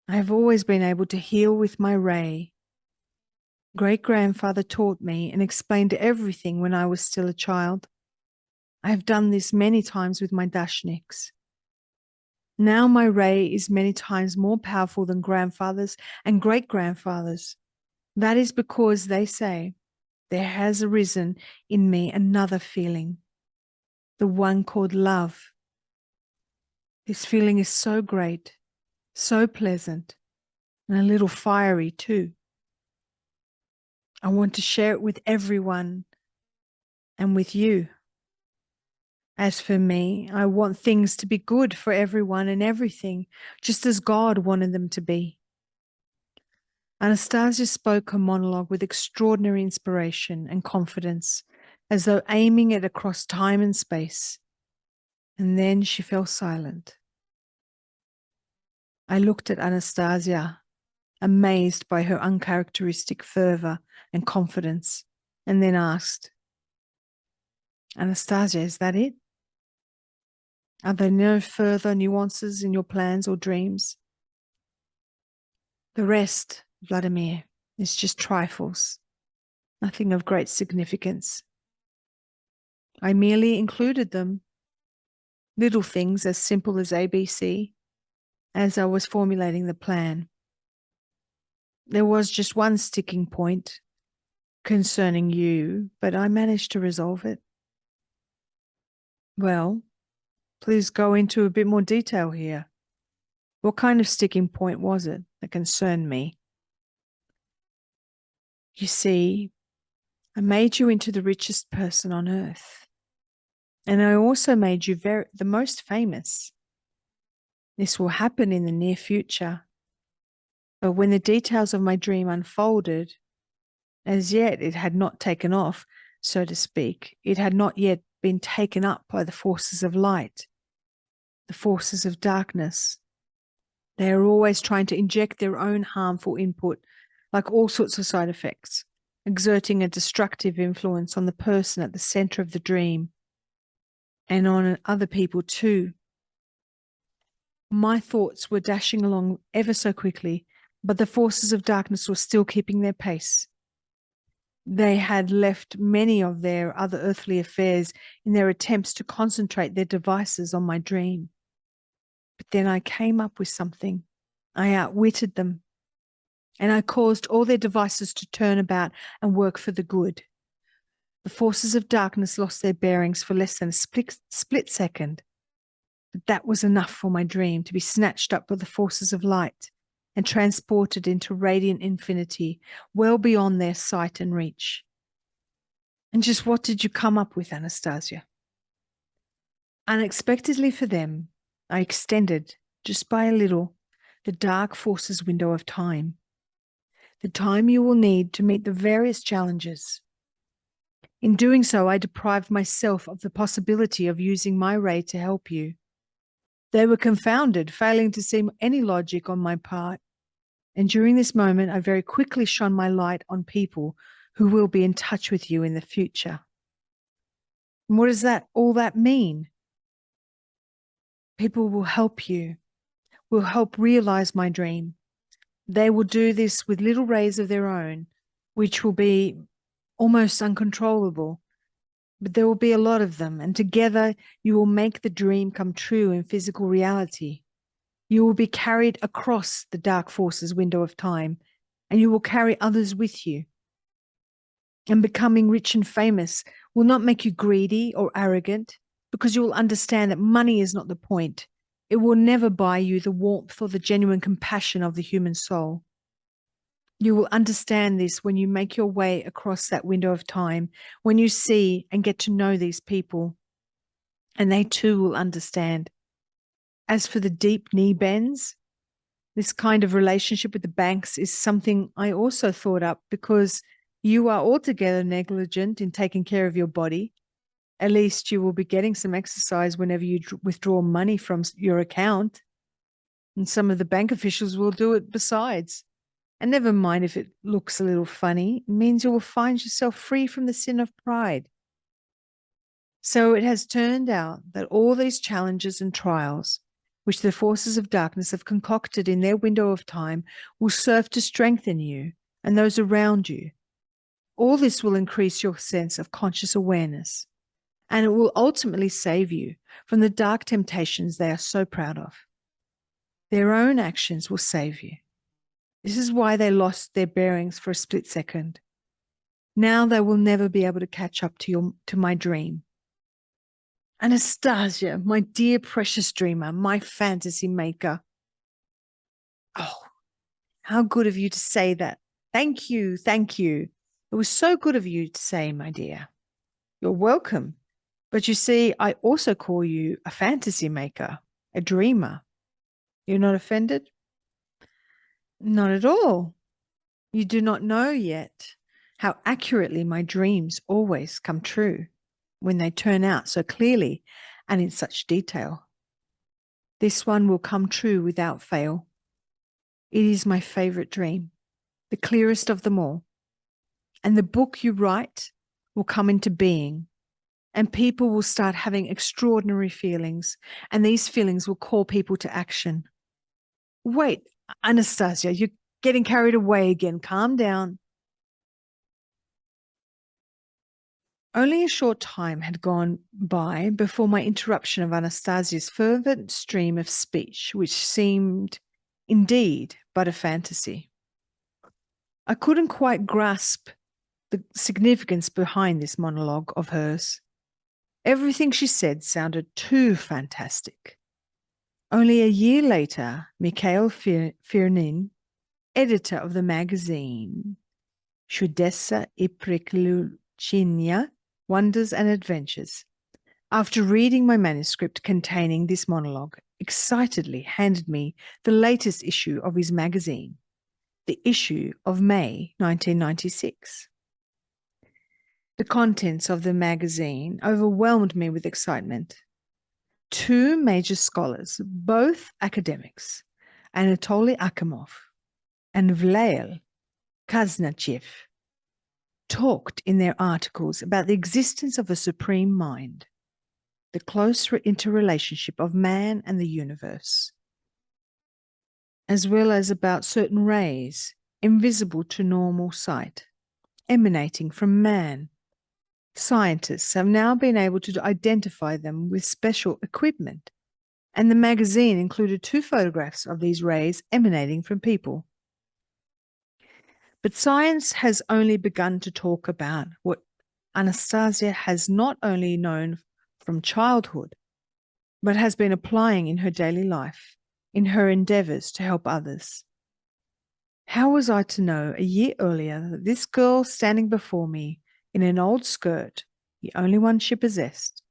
I have always been able to heal with my ray. Great-grandfather taught me and explained everything when I was still a child. I have done this many times with my dashniks. Now my ray is many times more powerful than grandfathers and great-grandfathers. That is because they say, there has arisen in me another feeling, the one called love. This feeling is so great, so pleasant, and a little fiery too. I want to share it with everyone and with you. As for me, I want things to be good for everyone and everything, just as God wanted them to be. Anastasia spoke her monologue with extraordinary inspiration and confidence, as though aiming it across time and space. And then she fell silent. I looked at Anastasia, amazed by her uncharacteristic fervor and confidence, and then asked, Anastasia, is that it? Are there no further nuances in your plans or dreams? The rest, Vladimir, is just trifles, nothing of great significance. I merely included them, little things as simple as ABC, as I was formulating the plan. There was just one sticking point concerning you, but I managed to resolve it. Well, please go into a bit more detail here. What kind of sticking point was it that concerned me? You see, I made you into the richest person on earth. And I also made you the most famous. This will happen in the near future. But when the details of my dream unfolded, As yet, it had not taken off, so to speak. It had not yet been taken up by the forces of light, the forces of darkness. They are always trying to inject their own harmful input, like all sorts of side effects, exerting a destructive influence on the person at the center of the dream and on other people too. My thoughts were dashing along ever so quickly, but the forces of darkness were still keeping their pace. They had left many of their other earthly affairs in their attempts to concentrate their devices on my dream. But then I came up with something. I outwitted them, and I caused all their devices to turn about and work for the good. The forces of darkness lost their bearings for less than a split second. But that was enough for my dream to be snatched up by the forces of light and transported into radiant infinity, well beyond their sight and reach. And just what did you come up with, Anastasia? Unexpectedly for them, I extended, just by a little, the dark forces window of time. The time you will need to meet the various challenges. In doing so, I deprived myself of the possibility of using my ray to help you. They were confounded, failing to see any logic on my part. And during this moment, I very quickly shone my light on people who will be in touch with you in the future. And what does all that mean? People will help you, will help realize my dream. They will do this with little rays of their own, which will be almost uncontrollable. But there will be a lot of them, and together you will make the dream come true in physical reality. You will be carried across the dark forces window of time, and you will carry others with you. And becoming rich and famous will not make you greedy or arrogant, because you will understand that money is not the point. It will never buy you the warmth or the genuine compassion of the human soul. You will understand this when you make your way across that window of time, when you see and get to know these people, and they too will understand. As for the deep knee bends, this kind of relationship with the banks is something I also thought up because you are altogether negligent in taking care of your body. At least you will be getting some exercise whenever you withdraw money from your account. And some of the bank officials will do it besides. And never mind if it looks a little funny, it means you will find yourself free from the sin of pride. So it has turned out that all these challenges and trials, which the forces of darkness have concocted in their window of time, will serve to strengthen you and those around you. All this will increase your sense of conscious awareness, and it will ultimately save you from the dark temptations they are so proud of. Their own actions will save you. This is why they lost their bearings for a split second. Now they will never be able to catch up to my dream. Anastasia, my dear precious dreamer, my fantasy maker. Oh, how good of you to say that. Thank you, thank you. It was so good of you to say, my dear. You're welcome. But you see, I also call you a fantasy maker, a dreamer. You're not offended? Not at all. You do not know yet how accurately my dreams always come true when they turn out so clearly and in such detail. This one will come true without fail. It is my favorite dream, the clearest of them all. And the book you write will come into being, and people will start having extraordinary feelings, and these feelings will call people to action. Wait, Anastasia, you're getting carried away again. Calm down. Only a short time had gone by before my interruption of Anastasia's fervent stream of speech, which seemed indeed but a fantasy. I couldn't quite grasp the significance behind this monologue of hers. Everything she said sounded too fantastic. Only a year later, Mikhail Firnin, editor of the magazine Chudesa и Приключения, Wonders and Adventures, after reading my manuscript containing this monologue, excitedly handed me the latest issue of his magazine, the issue of May 1996. The contents of the magazine overwhelmed me with excitement. 2 major scholars, both academics, Anatoly Akimov and Vladimir Kaznachev, talked in their articles about the existence of a supreme mind, the close interrelationship of man and the universe, as well as about certain rays invisible to normal sight, emanating from man. Scientists have now been able to identify them with special equipment, and the magazine included 2 photographs of these rays emanating from people. But science has only begun to talk about what Anastasia has not only known from childhood, but has been applying in her daily life, in her endeavors to help others. How was I to know a year earlier that this girl standing before me in an old skirt, the only one she possessed,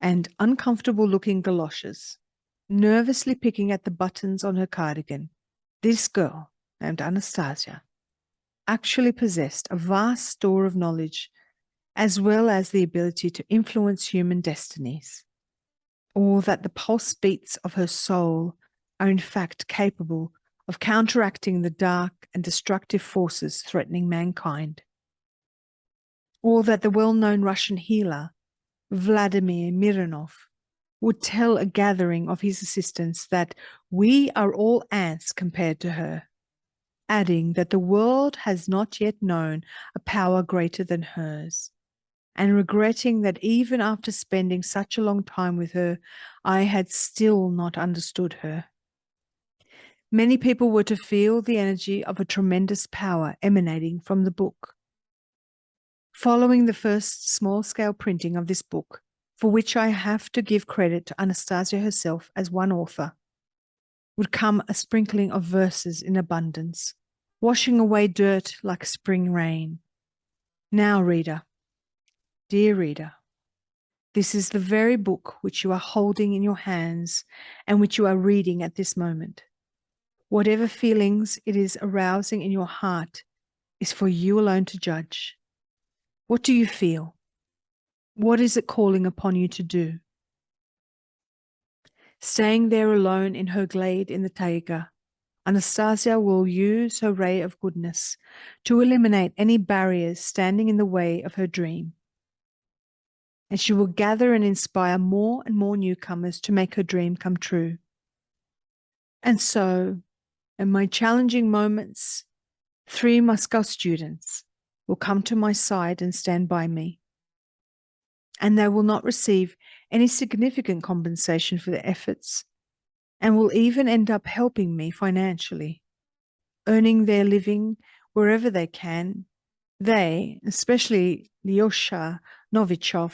and uncomfortable-looking galoshes, nervously picking at the buttons on her cardigan, this girl, named Anastasia, actually possessed a vast store of knowledge as well as the ability to influence human destinies, or that the pulse beats of her soul are in fact capable of counteracting the dark and destructive forces threatening mankind, or that the well-known Russian healer, Vladimir Mironov, would tell a gathering of his assistants that we are all ants compared to her, adding that the world has not yet known a power greater than hers, and regretting that even after spending such a long time with her, I had still not understood her. Many people were to feel the energy of a tremendous power emanating from the book. Following the first small-scale printing of this book, for which I have to give credit to Anastasia herself as one author, would come a sprinkling of verses in abundance, washing away dirt like spring rain. Now, reader, dear reader, this is the very book which you are holding in your hands and which you are reading at this moment. Whatever feelings it is arousing in your heart is for you alone to judge. What do you feel? What is it calling upon you to do? Staying there alone in her glade in the taiga, Anastasia will use her ray of goodness to eliminate any barriers standing in the way of her dream. And she will gather and inspire more and more newcomers to make her dream come true. And so, in my challenging moments, 3 Moscow students will come to my side and stand by me. And they will not receive any significant compensation for their efforts, and will even end up helping me financially, earning their living wherever they can. They, especially Lyosha Novichov,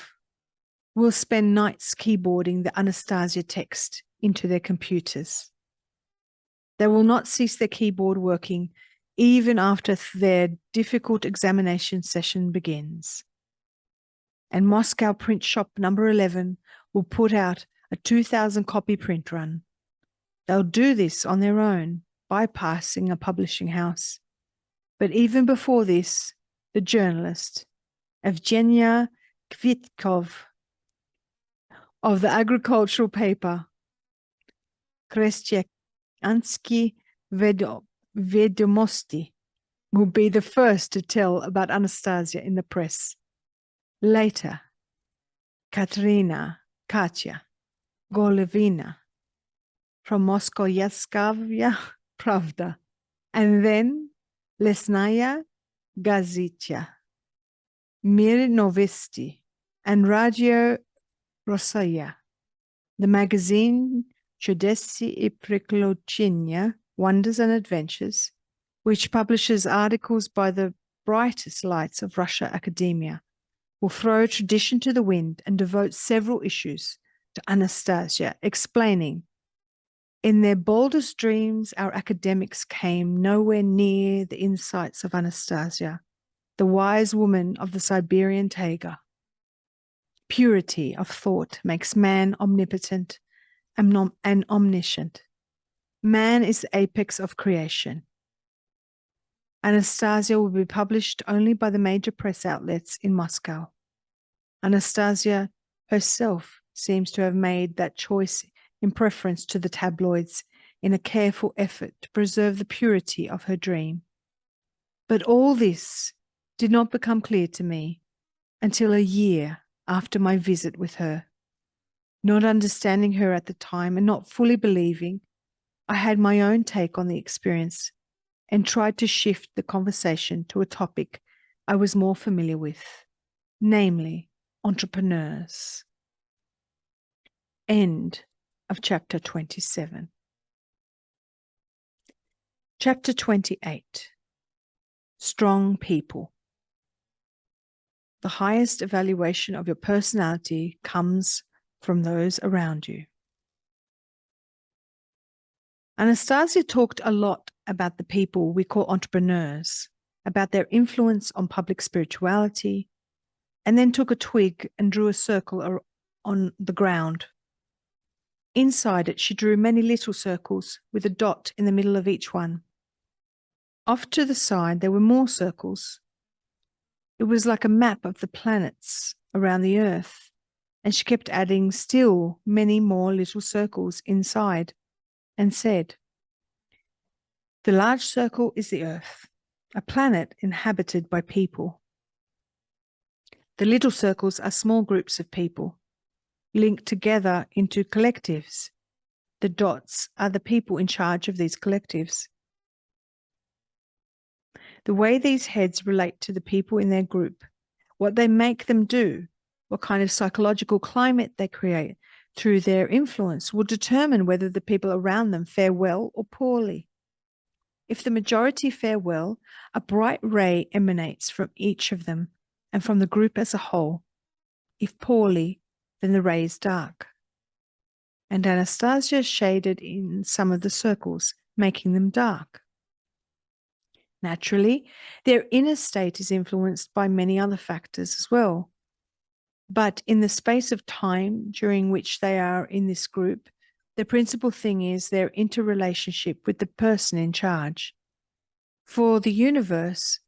will spend nights keyboarding the Anastasia text into their computers. They will not cease their keyboard working even after their difficult examination session begins. And Moscow Print Shop number 11 will put out a 2,000 copy print run. They'll do this on their own, bypassing a publishing house. But even before this, the journalist, Evgenia Kvitkov, of the agricultural paper Krestyansky Vedomosti, will be the first to tell about Anastasia in the press. Later, Katya Golevina from Moskoyevskaya Pravda, and then Lesnaya Gazeta, Mir Novosti, and Radio Rossaya. The magazine Chudesi и Приключения, Wonders and Adventures, which publishes articles by the brightest lights of Russia academia, will throw tradition to the wind and devote several issues to Anastasia, explaining, in their boldest dreams, our academics came nowhere near the insights of Anastasia, the wise woman of the Siberian taiga. Purity of thought makes man omnipotent and omniscient. Man is the apex of creation. Anastasia will be published only by the major press outlets in Moscow. Anastasia herself seems to have made that choice in preference to the tabloids in a careful effort to preserve the purity of her dream. But all this did not become clear to me until a year after my visit with her. Not understanding her at the time and not fully believing, I had my own take on the experience and tried to shift the conversation to a topic I was more familiar with, namely entrepreneurs. End of chapter 27. Chapter 28. Strong people. The highest evaluation of your personality comes from those around you. Anastasia talked a lot about the people we call entrepreneurs, about their influence on public spirituality, and then took a twig and drew a circle on the ground. Inside it, she drew many little circles with a dot in the middle of each one. Off to the side, there were more circles. It was like a map of the planets around the Earth, and she kept adding still many more little circles inside, and said, "The large circle is the Earth, a planet inhabited by people. The little circles are small groups of people, linked together into collectives. The dots are the people in charge of these collectives. The way these heads relate to the people in their group, what they make them do, what kind of psychological climate they create through their influence will determine whether the people around them fare well or poorly. If the majority fare well, a bright ray emanates from each of them and from the group as a whole. If poorly, then the ray is dark." And Anastasia shaded in some of the circles, making them dark. Naturally, their inner state is influenced by many other factors as well. But in the space of time during which they are in this group, the principal thing is their interrelationship with the person in charge. For the universe,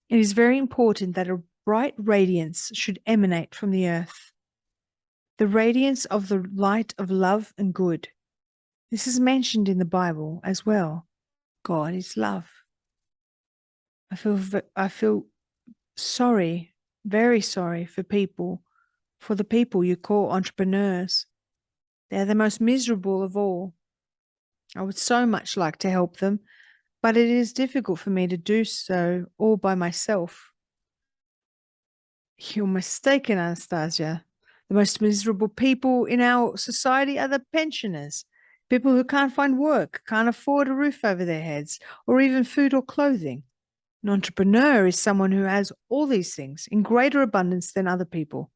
it is very important that a bright radiance should emanate from the Earth. The radiance of the light of love and good. This is mentioned in the Bible as well. God is love. I feel sorry, very sorry for the people you call entrepreneurs. They're the most miserable of all. I would so much like to help them, but it is difficult for me to do so all by myself. You're mistaken, Anastasia. The most miserable people in our society are the pensioners, people who can't find work, can't afford a roof over their heads, or even food or clothing. An entrepreneur is someone who has all these things in greater abundance than other people.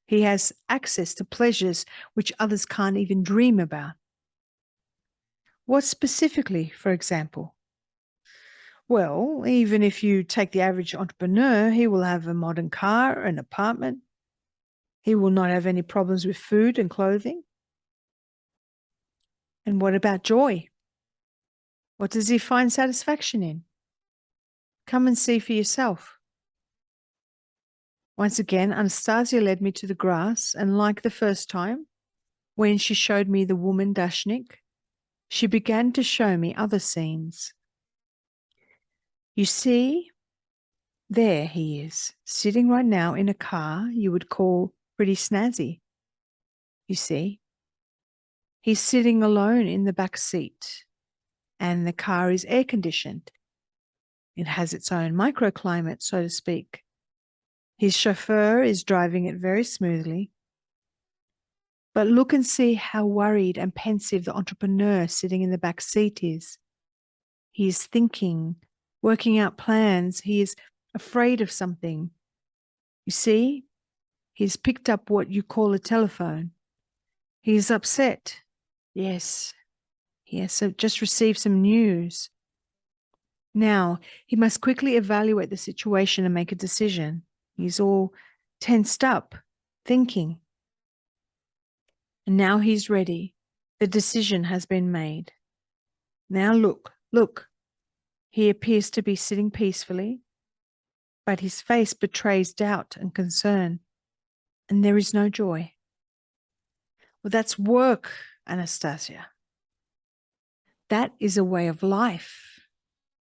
He has access to pleasures which others can't even dream about. What specifically, for example? Well, even if you take the average entrepreneur, he will have a modern car, an apartment. He will not have any problems with food and clothing. And what about joy? What does he find satisfaction in? Come and see for yourself. Once again, Anastasia led me to the grass, and like the first time, when she showed me the woman Dashnik, she began to show me other scenes. You see, there he is, sitting right now in a car you would call pretty snazzy. You see, he's sitting alone in the back seat, and the car is air-conditioned. It has its own microclimate, so to speak. His chauffeur is driving it very smoothly. But look and see how worried and pensive the entrepreneur sitting in the back seat is. He is thinking, working out plans. He is afraid of something. You see, he's picked up what you call a telephone. He is upset. Yes, he has just received some news. Now, he must quickly evaluate the situation and make a decision. He's all tensed up, thinking. And now he's ready. The decision has been made. Now look. He appears to be sitting peacefully, but his face betrays doubt and concern, and there is no joy. Well, that's work, Anastasia. That is a way of life,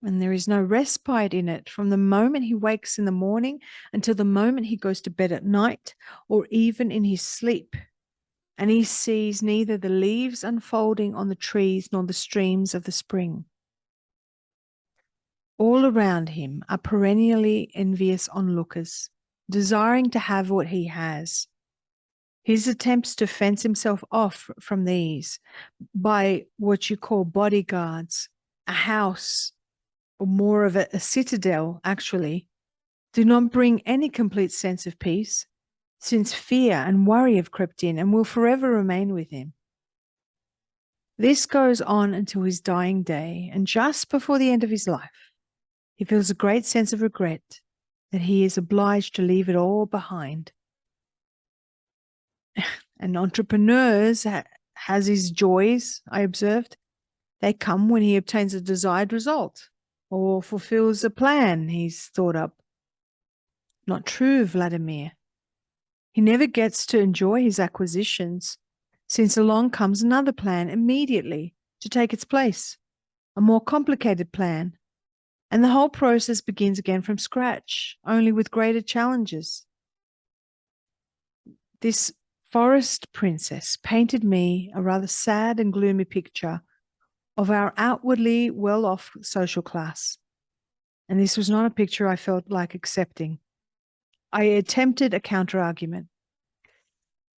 and there is no respite in it from the moment he wakes in the morning until the moment he goes to bed at night or even in his sleep. And he sees neither the leaves unfolding on the trees nor the streams of the spring. All around him are perennially envious onlookers, desiring to have what he has. His attempts to fence himself off from these by what you call bodyguards, a house, or more of a citadel, actually, do not bring any complete sense of peace, since fear and worry have crept in and will forever remain with him. This goes on until his dying day, and just before the end of his life, he feels a great sense of regret that he is obliged to leave it all behind. An entrepreneur has his joys, I observed. They come when he obtains a desired result or fulfills a plan he's thought up. Not true, Vladimir. He never gets to enjoy his acquisitions, since along comes another plan immediately to take its place, a more complicated plan, and the whole process begins again from scratch, only with greater challenges. This forest princess painted me a rather sad and gloomy picture of our outwardly well-off social class, and this was not a picture I felt like accepting. I attempted a counter-argument.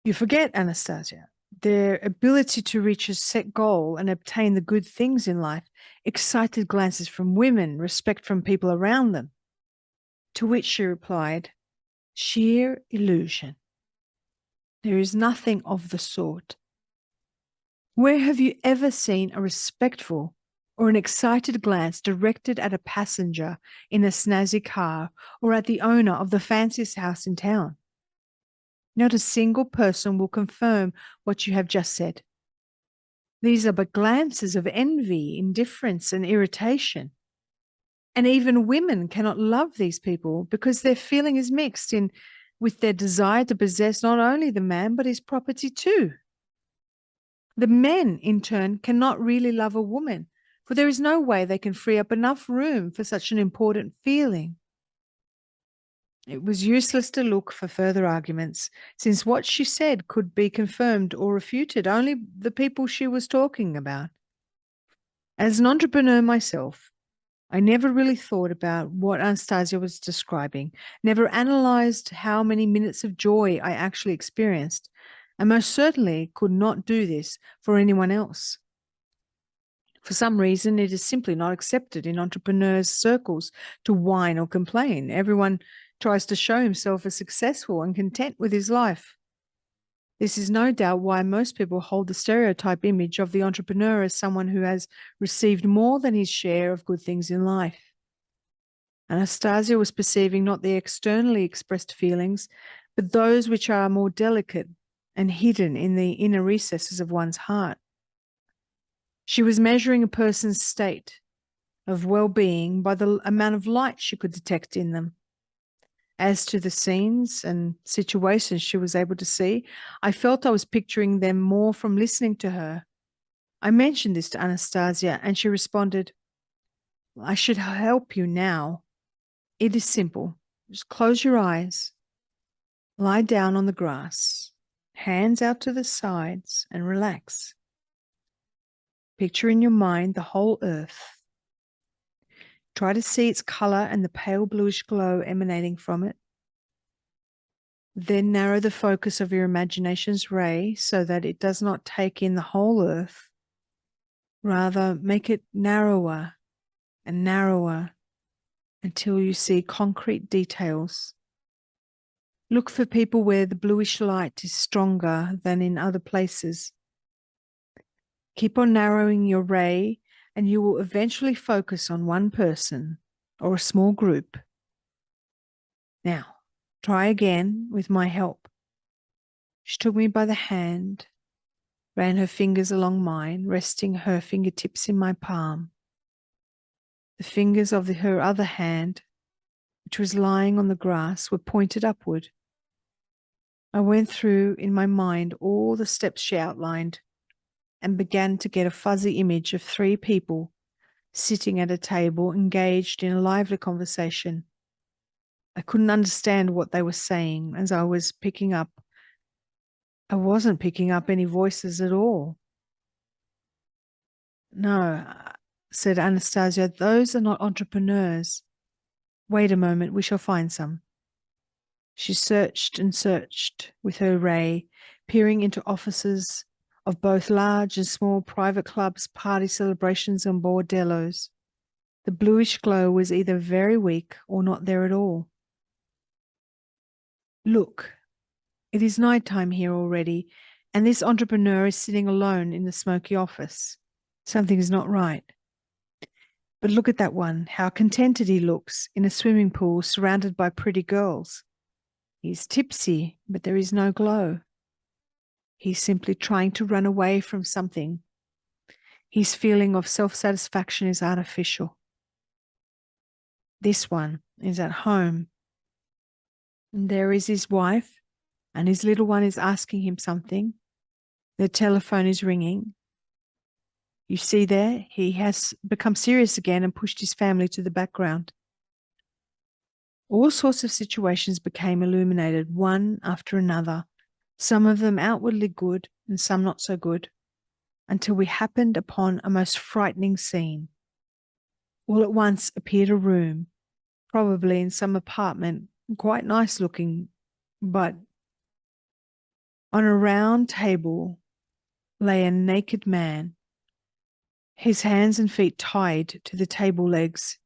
You forget, Anastasia, their ability to reach a set goal and obtain the good things in life excited glances from women, respect from people around them. To which she replied, sheer illusion. There is nothing of the sort. Where have you ever seen a respectful or an excited glance directed at a passenger in a snazzy car or at the owner of the fanciest house in town? Not a single person will confirm what you have just said. These are but glances of envy, indifference, and irritation. And even women cannot love these people because their feeling is mixed in with their desire to possess not only the man but his property too. The men, in turn, cannot really love a woman, for there is no way they can free up enough room for such an important feeling. It was useless to look for further arguments, since what she said could be confirmed or refuted only the people she was talking about. As an entrepreneur myself, I never really thought about what Anastasia was describing, never analyzed how many minutes of joy I actually experienced, and most certainly could not do this for anyone else. For some reason, it is simply not accepted in entrepreneurs' circles to whine or complain. Everyone tries to show himself as successful and content with his life. This is no doubt why most people hold the stereotype image of the entrepreneur as someone who has received more than his share of good things in life. Anastasia was perceiving not the externally expressed feelings, but those which are more delicate and hidden in the inner recesses of one's heart. She was measuring a person's state of well-being by the amount of light she could detect in them. As to the scenes and situations she was able to see, I felt I was picturing them more from listening to her. I mentioned this to Anastasia, and she responded, I should help you now. It is simple. Just close your eyes, lie down on the grass, hands out to the sides, and relax. Picture in your mind the whole earth. Try to see its color and the pale bluish glow emanating from it. Then narrow the focus of your imagination's ray so that it does not take in the whole earth. Rather, make it narrower and narrower until you see concrete details. Look for people where the bluish light is stronger than in other places. Keep on narrowing your ray, and you will eventually focus on one person or a small group. Now, try again with my help. She took me by the hand, ran her fingers along mine, resting her fingertips in my palm. The fingers of her other hand, which was lying on the grass, were pointed upward. I went through in my mind all the steps she outlined and began to get a fuzzy image of 3 people sitting at a table engaged in a lively conversation. I couldn't understand what they were saying as I wasn't picking up any voices at all. No, said Anastasia, those are not entrepreneurs. Wait a moment, we shall find some. She searched and searched with her ray, peering into offices of both large and small private clubs, party celebrations, and bordellos. The bluish glow was either very weak or not there at all. Look, it is night time here already, and this entrepreneur is sitting alone in the smoky office. Something is not right. But look at that one, how contented he looks in a swimming pool surrounded by pretty girls. He's tipsy, but there is no glow. He's simply trying to run away from something. His feeling of self-satisfaction is artificial. This one is at home. And there is his wife, and his little one is asking him something. The telephone is ringing. You see there, he has become serious again and pushed his family to the background. All sorts of situations became illuminated, one after another, some of them outwardly good and some not so good, until we happened upon a most frightening scene. All at once appeared a room, probably in some apartment, quite nice looking, but on a round table lay a naked man, his hands and feet tied to the table legs,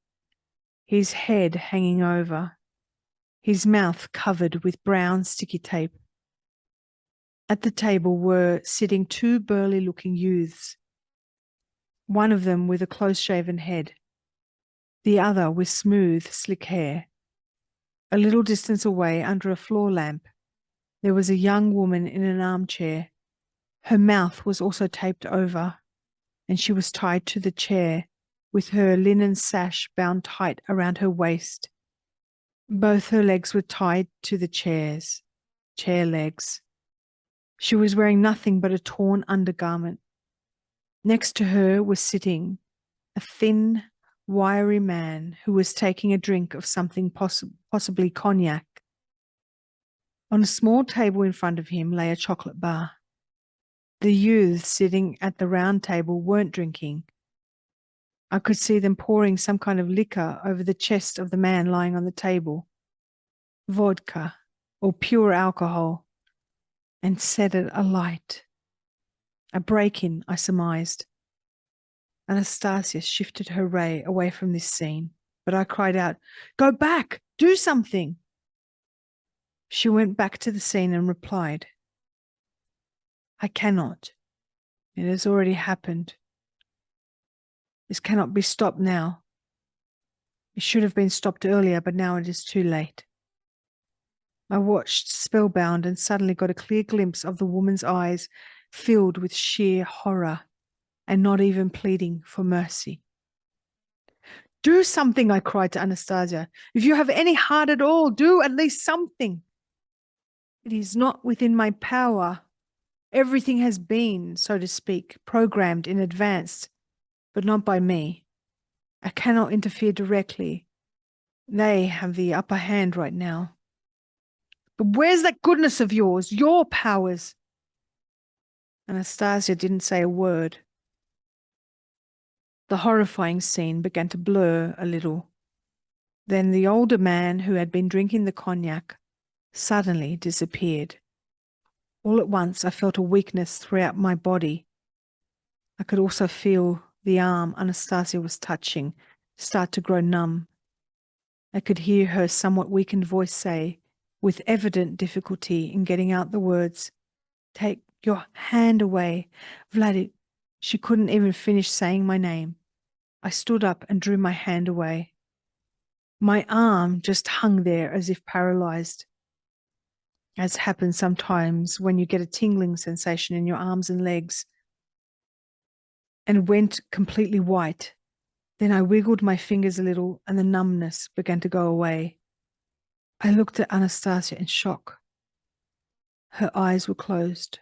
his head hanging over, his mouth covered with brown sticky tape. At the table were sitting 2 burly-looking youths, one of them with a close-shaven head, the other with smooth, slick hair. A little distance away, under a floor lamp, there was a young woman in an armchair. Her mouth was also taped over, and she was tied to the chair with her linen sash bound tight around her waist. Both her legs were tied to the chair legs. She was wearing nothing but a torn undergarment. Next to her was sitting a thin, wiry man who was taking a drink of something, possibly cognac. On a small table in front of him lay a chocolate bar. The youths sitting at the round table weren't drinking. I could see them pouring some kind of liquor over the chest of the man lying on the table. Vodka, or pure alcohol, and set it alight. A break-in, I surmised. Anastasia shifted her ray away from this scene, but I cried out, "Go back! Do something!" She went back to the scene and replied, "I cannot. It has already happened. This cannot be stopped now. It should have been stopped earlier, but now it is too late." I watched spellbound and suddenly got a clear glimpse of the woman's eyes filled with sheer horror and not even pleading for mercy. "Do something," I cried to Anastasia. "If you have any heart at all, do at least something." "It is not within my power. Everything has been, so to speak, programmed in advance, but not by me. I cannot interfere directly. They have the upper hand right now." "But where's that goodness of yours, your powers?" Anastasia didn't say a word. The horrifying scene began to blur a little. Then the older man who had been drinking the cognac suddenly disappeared. All at once I felt a weakness throughout my body. I could also feel the arm Anastasia was touching start to grow numb. I could hear her somewhat weakened voice say, with evident difficulty in getting out the words, "Take your hand away, Vladdy." She couldn't even finish saying my name. I stood up and drew my hand away. My arm just hung there as if paralyzed, as happens sometimes when you get a tingling sensation in your arms and legs, and went completely white. Then I wiggled my fingers a little and the numbness began to go away. I looked at Anastasia in shock. Her eyes were closed.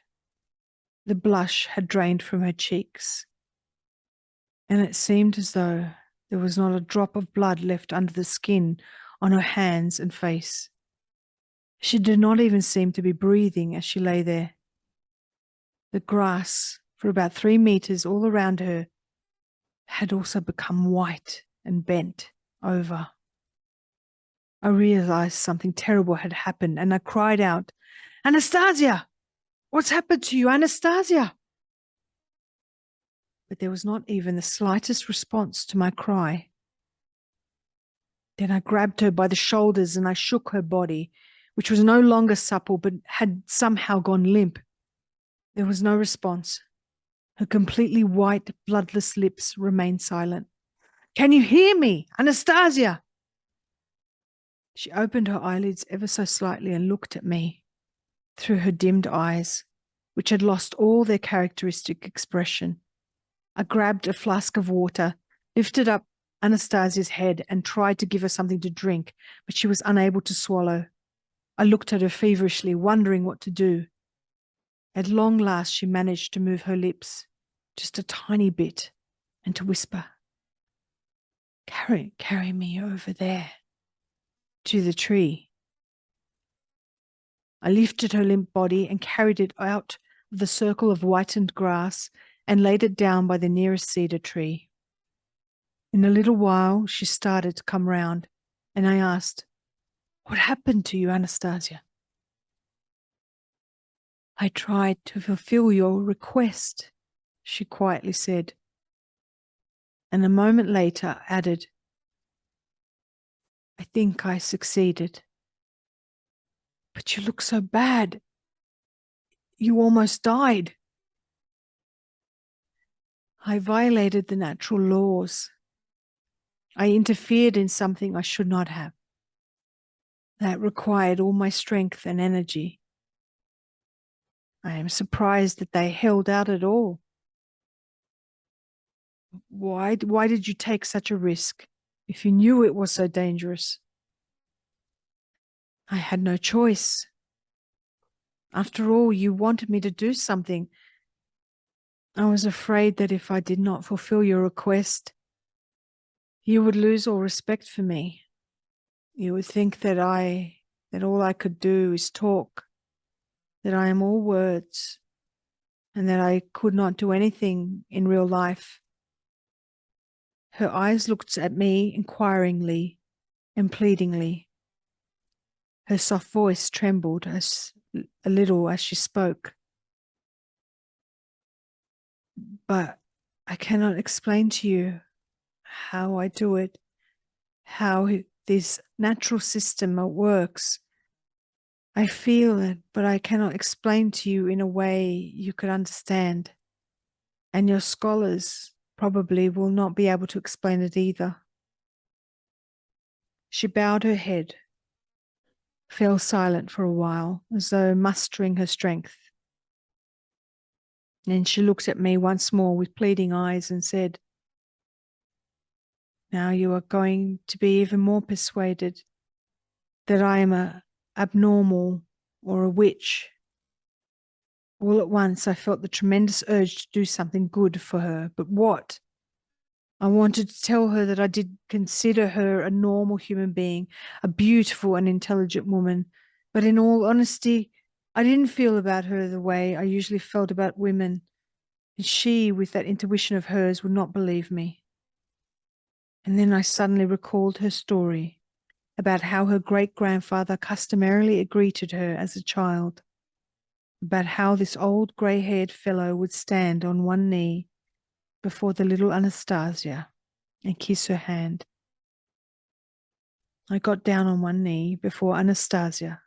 The blush had drained from her cheeks, and it seemed as though there was not a drop of blood left under the skin on her hands and face. She did not even seem to be breathing as she lay there. The grass, for about 3 meters all around her, had also become white and bent over. I realized something terrible had happened, and I cried out, "Anastasia! What's happened to you, Anastasia?" But there was not even the slightest response to my cry. Then I grabbed her by the shoulders and I shook her body, which was no longer supple but had somehow gone limp. There was no response. Her completely white, bloodless lips remained silent. "Can you hear me, Anastasia?" She opened her eyelids ever so slightly and looked at me through her dimmed eyes, which had lost all their characteristic expression. I grabbed a flask of water, lifted up Anastasia's head and tried to give her something to drink, but she was unable to swallow. I looked at her feverishly, wondering what to do. At long last, she managed to move her lips, just a tiny bit, and to whisper, Carry me over there, to the tree." I lifted her limp body and carried it out of the circle of whitened grass and laid it down by the nearest cedar tree. In a little while, she started to come round, and I asked, "What happened to you, Anastasia?" "I tried to fulfill your request," she quietly said. And a moment later added, "I think I succeeded." "But you look so bad. You almost died." "I violated the natural laws. I interfered in something I should not have. That required all my strength and energy. I am surprised that they held out at all." Why did you take such a risk if you knew it was so dangerous?" "I had no choice. After all, you wanted me to do something. I was afraid that if I did not fulfill your request, you would lose all respect for me. You would think that all I could do is talk, that I am all words, and that I could not do anything in real life." Her eyes looked at me inquiringly and pleadingly. Her soft voice trembled a little as she spoke. "But I cannot explain to you how I do it, how this natural system works. I feel it, but I cannot explain to you in a way you could understand. And your scholars probably will not be able to explain it either." She bowed her head, fell silent for a while, as though mustering her strength. Then she looked at me once more with pleading eyes and said, "Now you are going to be even more persuaded that I am a abnormal or a witch." All at once I felt the tremendous urge to do something good for her. But what? I wanted to tell her that I did consider her a normal human being, a beautiful and intelligent woman. But in all honesty, I didn't feel about her the way I usually felt about women. And she, with that intuition of hers, would not believe me. And then I suddenly recalled her story about how her great-grandfather customarily greeted her as a child, about how this old grey-haired fellow would stand on one knee before the little Anastasia and kiss her hand. I got down on one knee before Anastasia.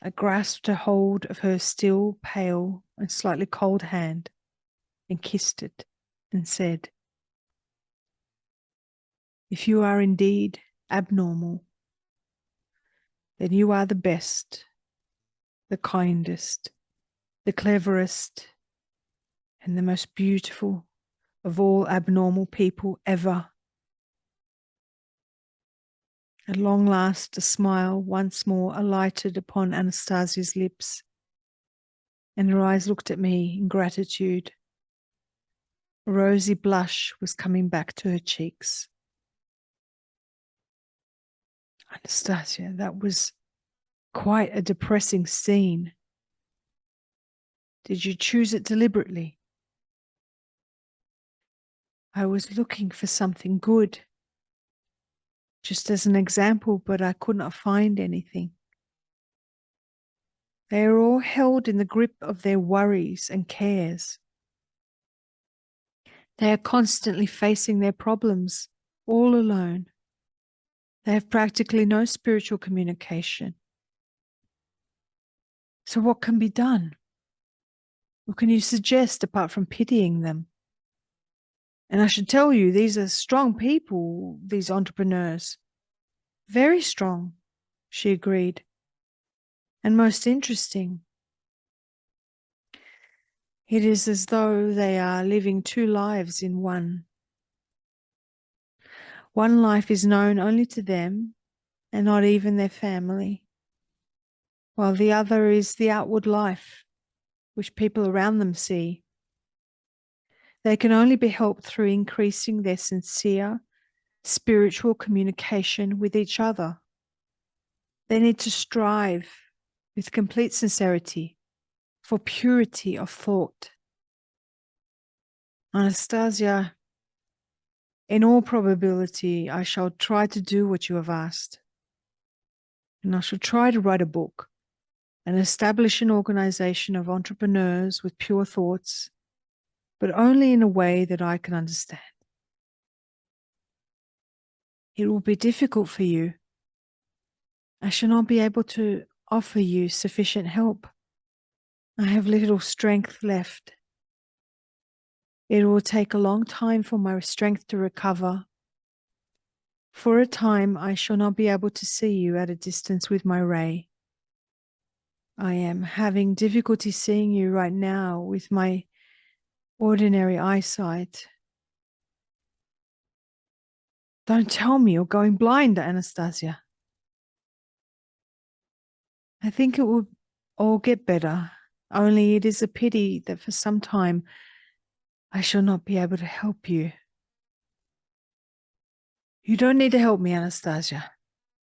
I grasped a hold of her still pale and slightly cold hand and kissed it and said, "If you are indeed abnormal, then you are the best, the kindest, the cleverest, and the most beautiful of all abnormal people ever. At long last, a smile once more alighted upon Anastasia's lips, and her eyes looked at me in gratitude. A rosy blush was coming back to her cheeks. Anastasia, that was quite a depressing scene. Did you choose it deliberately? I was looking for something good, just as an example, but I could not find anything. They are all held in the grip of their worries and cares. They are constantly facing their problems, all alone. They have practically no spiritual communication. So what can be done? What can you suggest apart from pitying them? And I should tell you, these are strong people, these entrepreneurs. Very strong, she agreed. And most interesting. It is as though they are living two lives in one. One life is known only to them and not even their family, while the other is the outward life which people around them see. They can only be helped through increasing their sincere spiritual communication with each other. They need to strive with complete sincerity for purity of thought. Anastasia, in all probability, I shall try to do what you have asked. And I shall try to write a book and establish an organization of entrepreneurs with pure thoughts, but only in a way that I can understand. It will be difficult for you. I shall not be able to offer you sufficient help. I have little strength left. It will take a long time for my strength to recover. For a time, I shall not be able to see you at a distance with my ray. I am having difficulty seeing you right now with my ordinary eyesight. Don't tell me you're going blind, Anastasia. I think it will all get better, only it is a pity that for some time I shall not be able to help you. You don't need to help me, Anastasia.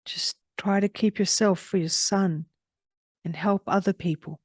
Just try to keep yourself for your son and help other people.